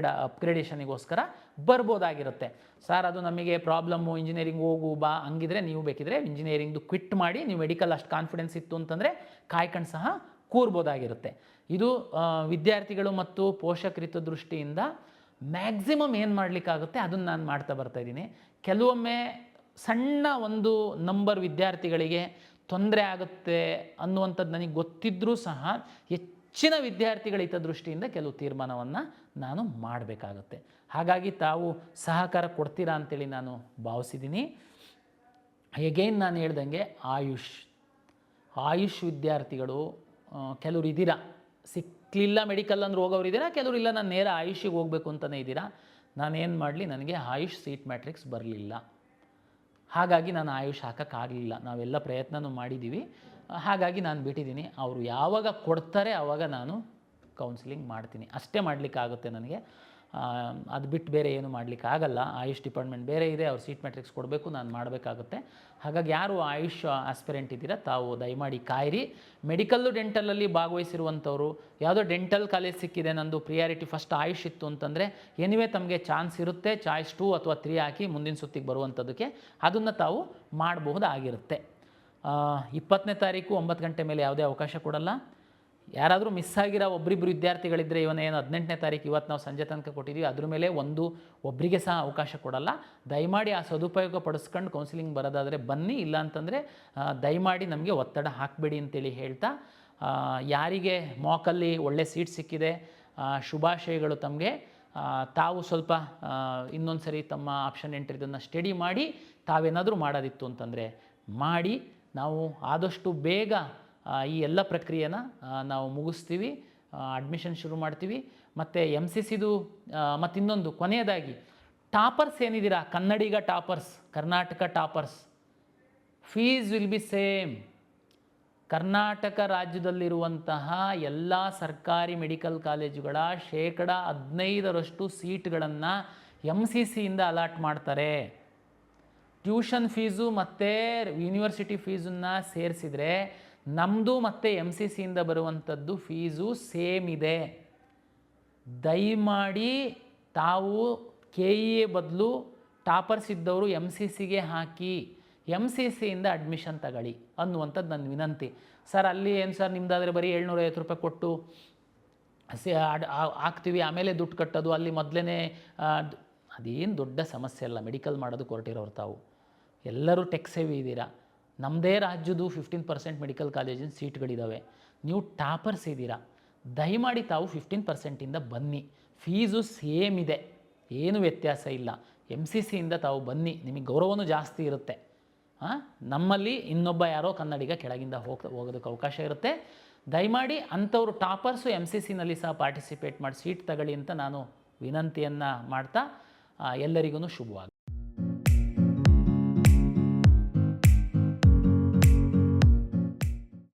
ಅಪ್ಗ್ರೇಡೇಷನಿಗೋಸ್ಕರ ಬರ್ಬೋದಾಗಿರುತ್ತೆ. ಸರ್ ಅದು ನಮಗೆ ಪ್ರಾಬ್ಲಮ್ಮು, ಇಂಜಿನಿಯರಿಂಗ್ ಹೋಗು ಬಾ ಹಂಗಿದ್ರೆ ನೀವು ಬೇಕಿದ್ರೆ ಇಂಜಿನಿಯರಿಂಗ್ದು ಕ್ವಿಟ್ ಮಾಡಿ ನೀವು ಮೆಡಿಕಲ್ ಅಷ್ಟು ಕಾನ್ಫಿಡೆನ್ಸ್ ಇತ್ತು ಅಂತಂದರೆ ಕಾಯ್ಕೊಂಡು ಸಹ ಕೂರ್ಬೋದಾಗಿರುತ್ತೆ. ಇದು ವಿದ್ಯಾರ್ಥಿಗಳು ಮತ್ತು ಪೋಷಕರಿತ ದೃಷ್ಟಿಯಿಂದ ಮ್ಯಾಕ್ಸಿಮಮ್ ಏನು ಮಾಡಲಿಕ್ಕಾಗುತ್ತೆ ಅದನ್ನು ನಾನು ಮಾಡ್ತಾ ಬರ್ತಾಯಿದ್ದೀನಿ. ಕೆಲವೊಮ್ಮೆ ಸಣ್ಣ ಒಂದು ನಂಬರ್ ವಿದ್ಯಾರ್ಥಿಗಳಿಗೆ ತೊಂದರೆ ಆಗುತ್ತೆ ಅನ್ನುವಂಥದ್ದು ನನಗೆ ಗೊತ್ತಿದ್ದರೂ ಸಹ ಹೆಚ್ಚಿನ ವಿದ್ಯಾರ್ಥಿಗಳ ಹಿತದೃಷ್ಟಿಯಿಂದ ಕೆಲವು ತೀರ್ಮಾನವನ್ನು ನಾನು ಮಾಡಬೇಕಾಗುತ್ತೆ. ಹಾಗಾಗಿ ತಾವು ಸಹಕಾರ ಕೊಡ್ತೀರಾ ಅಂತೇಳಿ ನಾನು ಭಾವಿಸಿದ್ದೀನಿ. ಎಗೈನ್ ನಾನು ಹೇಳ್ದಂಗೆ ಆಯುಷ್ ವಿದ್ಯಾರ್ಥಿಗಳು ಕೆಲವರು ಇದ್ದೀರಾ, ಸಿಕ್ಕಲಿಲ್ಲ ಮೆಡಿಕಲ್ ಅಂದ್ರೆ ಹೋಗೋರು ಇದ್ದೀರಾ, ಕೆಲವರು ಇಲ್ಲ ನಾನು ನೇರ ಆಯುಷಿಗೆ ಹೋಗಬೇಕು ಅಂತಲೇ ಇದ್ದೀರಾ. ನಾನೇನು ಮಾಡಲಿ, ನನಗೆ ಆಯುಷ್ ಸೀಟ್ ಮ್ಯಾಟ್ರಿಕ್ಸ್ ಬರಲಿಲ್ಲ, ಹಾಗಾಗಿ ನಾನು ಆಯುಷ್ ಹಾಕೋಕ್ಕಾಗಲಿಲ್ಲ. ನಾವೆಲ್ಲ ಪ್ರಯತ್ನನೂ ಮಾಡಿದ್ದೀವಿ, ಹಾಗಾಗಿ ನಾನು ಬಿಟ್ಟಿದ್ದೀನಿ. ಅವರು ಯಾವಾಗ ಕೊಡ್ತಾರೆ ಆವಾಗ ನಾನು ಕೌನ್ಸಿಲಿಂಗ್ ಮಾಡ್ತೀನಿ, ಅಷ್ಟೇ ಮಾಡಲಿಕ್ಕಾಗುತ್ತೆ ನನಗೆ. ಅದು ಬಿಟ್ಟು ಬೇರೆ ಏನು ಮಾಡಲಿಕ್ಕಾಗಲ್ಲ. ಆಯುಷ್ ಡಿಪಾರ್ಟ್ಮೆಂಟ್ ಬೇರೆ ಇದೆ, ಅವ್ರು ಸೀಟ್ ಮ್ಯಾಟ್ರಿಕ್ಸ್ ಕೊಡಬೇಕು, ನಾನು ಮಾಡಬೇಕಾಗುತ್ತೆ. ಹಾಗಾಗಿ ಯಾರು ಆಯುಷ್ ಆಸ್ಪಿರೆಂಟ್ ಇದ್ದೀರಾ ತಾವು ದಯಮಾಡಿ ಕಾಯಿರಿ. ಮೆಡಿಕಲ್ಲು ಡೆಂಟಲಲ್ಲಿ ಭಾಗವಹಿಸಿರುವಂಥವ್ರು ಯಾವುದೋ ಡೆಂಟಲ್ ಕಾಲೇಜ್ ಸಿಕ್ಕಿದೆ, ನಂದು ಪ್ರಿಯಾರಿಟಿ ಫಸ್ಟ್ ಆಯುಷ್ ಇತ್ತು ಅಂತಂದರೆ ಎನಿವೇ ತಮಗೆ ಚಾನ್ಸ್ ಇರುತ್ತೆ, ಚಾಯ್ಸ್ 2 ಅಥವಾ 3 ಹಾಕಿ ಮುಂದಿನ ಸುತ್ತಿಗೆ ಬರುವಂಥದ್ದಕ್ಕೆ ಅದನ್ನು ತಾವು ಮಾಡಬಹುದಾಗಿರುತ್ತೆ. 20ನೇ ತಾರೀಕು 9 ಗಂಟೆ ಮೇಲೆ ಯಾವುದೇ ಅವಕಾಶ ಕೊಡಲ್ಲ. ಯಾರಾದರೂ ಮಿಸ್ ಆಗಿರೋ ಒಬ್ಬರಿಬ್ಬರು ವಿದ್ಯಾರ್ಥಿಗಳಿದ್ದರೆ ಇವನೇನು 18ನೇ ತಾರೀಕು ಇವತ್ತು ನಾವು ಸಂಜೆ ತನಕ ಕೊಟ್ಟಿದ್ದೀವಿ, ಅದ್ರ ಮೇಲೆ ಒಬ್ಬರಿಗೆ ಸಹ ಅವಕಾಶ ಕೊಡಲ್ಲ. ದಯಮಾಡಿ ಆ ಸದುಪಯೋಗ ಪಡಿಸ್ಕೊಂಡು ಕೌನ್ಸಿಲಿಂಗ್ ಬರೋದಾದರೆ ಬನ್ನಿ, ಇಲ್ಲ ಅಂತಂದರೆ ದಯಮಾಡಿ ನಮಗೆ ಒತ್ತಡ ಹಾಕಬೇಡಿ ಅಂತೇಳಿ ಹೇಳ್ತಾ, ಯಾರಿಗೆ ಮಾಕಲ್ಲಿ ಒಳ್ಳೆ ಸೀಟ್ ಸಿಕ್ಕಿದೆ ಶುಭಾಶಯಗಳು ತಮಗೆ. ತಾವು ಸ್ವಲ್ಪ ಇನ್ನೊಂದು ಸರಿ ತಮ್ಮ ಆಪ್ಷನ್ ಎಂಟ್ರಿದನ್ನು ಸ್ಟಡಿ ಮಾಡಿ ತಾವೇನಾದರೂ ಮಾಡೋದಿತ್ತು ಅಂತಂದರೆ ಮಾಡಿ. ನಾವು ಆದಷ್ಟು ಬೇಗ ಈ ಎಲ್ಲ ಪ್ರಕ್ರಿಯೆನ ನಾವು ಮುಗಿಸ್ತೀವಿ, ಅಡ್ಮಿಷನ್ ಶುರು ಮಾಡ್ತೀವಿ. ಮತ್ತು MCCದು ಮತ್ತು ಇನ್ನೊಂದು ಕೊನೆಯದಾಗಿ ಟಾಪರ್ಸ್ ಏನಿದ್ದೀರಾ, Kannadiga toppers, Karnataka toppers, fees will be same. Karnataka ರಾಜ್ಯದಲ್ಲಿರುವಂತಹ ಎಲ್ಲ ಸರ್ಕಾರಿ ಮೆಡಿಕಲ್ ಕಾಲೇಜುಗಳ 15% ಸೀಟ್ಗಳನ್ನು MCCಯಿಂದ ಅಲಾಟ್ ಮಾಡ್ತಾರೆ. ಟ್ಯೂಷನ್ ಫೀಸು ಮತ್ತು ಯೂನಿವರ್ಸಿಟಿ ಫೀಸನ್ನು ಸೇರಿಸಿದರೆ ನಮ್ಮದು ಮತ್ತು MCCಯಿಂದ ಬರುವಂಥದ್ದು ಫೀಸು ಸೇಮ್ ಇದೆ. ದಯಮಾಡಿ ತಾವು KEA ಬದಲು ಟಾಪರ್ಸ್ ಇದ್ದವರು MCCಗೆ ಹಾಕಿ MCCಯಿಂದ ಅಡ್ಮಿಷನ್ ತಗೊಳ್ಳಿ ಅನ್ನುವಂಥದ್ದು ನನ್ನ ವಿನಂತಿ. ಸರ್ ಅಲ್ಲಿ ಏನು ಸರ್ ನಿಮ್ಮದಾದರೆ ಬರೀ 750 ರೂಪಾಯಿ ಕೊಟ್ಟು ಹಾಕ್ತೀವಿ, ಆಮೇಲೆ ದುಡ್ಡು ಕಟ್ಟೋದು, ಅಲ್ಲಿ ಮೊದಲೇ ಅದೇನು ದೊಡ್ಡ ಸಮಸ್ಯೆ ಅಲ್ಲ. ಮೆಡಿಕಲ್ ಮಾಡೋದು ಹೊರಟಿರೋರು ತಾವು ಎಲ್ಲರೂ ಟೆಕ್ ಸೇವಿ ಇದ್ದೀರಾ. ನಮ್ಮದೇ ರಾಜ್ಯದ್ದು 15% ಮೆಡಿಕಲ್ ಕಾಲೇಜಿನ ಸೀಟ್ಗಳಿದ್ದಾವೆ. ನೀವು ಟಾಪರ್ಸ್ ಇದ್ದೀರಾ, ದಯಮಾಡಿ ತಾವು 15%ಇಂದ ಬನ್ನಿ. ಫೀಸು ಸೇಮ್ ಇದೆ, ಏನು ವ್ಯತ್ಯಾಸ ಇಲ್ಲ. MCCಯಿಂದ ತಾವು ಬನ್ನಿ, ನಿಮಗೆ ಗೌರವನೂ ಜಾಸ್ತಿ ಇರುತ್ತೆ. ನಮ್ಮಲ್ಲಿ ಇನ್ನೊಬ್ಬ ಯಾರೋ ಕನ್ನಡಿಗ ಕೆಳಗಿಂದ ಹೋಗೋದಕ್ಕೆ ಅವಕಾಶ ಇರುತ್ತೆ. ದಯಮಾಡಿ ಅಂಥವ್ರು ಟಾಪರ್ಸು MCCನಲ್ಲಿ ಸಹ ಪಾರ್ಟಿಸಿಪೇಟ್ ಮಾಡಿ ಸೀಟ್ ತಗೊಳ್ಳಿ ಅಂತ ನಾನು ವಿನಂತಿಯನ್ನು ಮಾಡ್ತಾ ಎಲ್ಲರಿಗೂ ಶುಭವಾಗಿ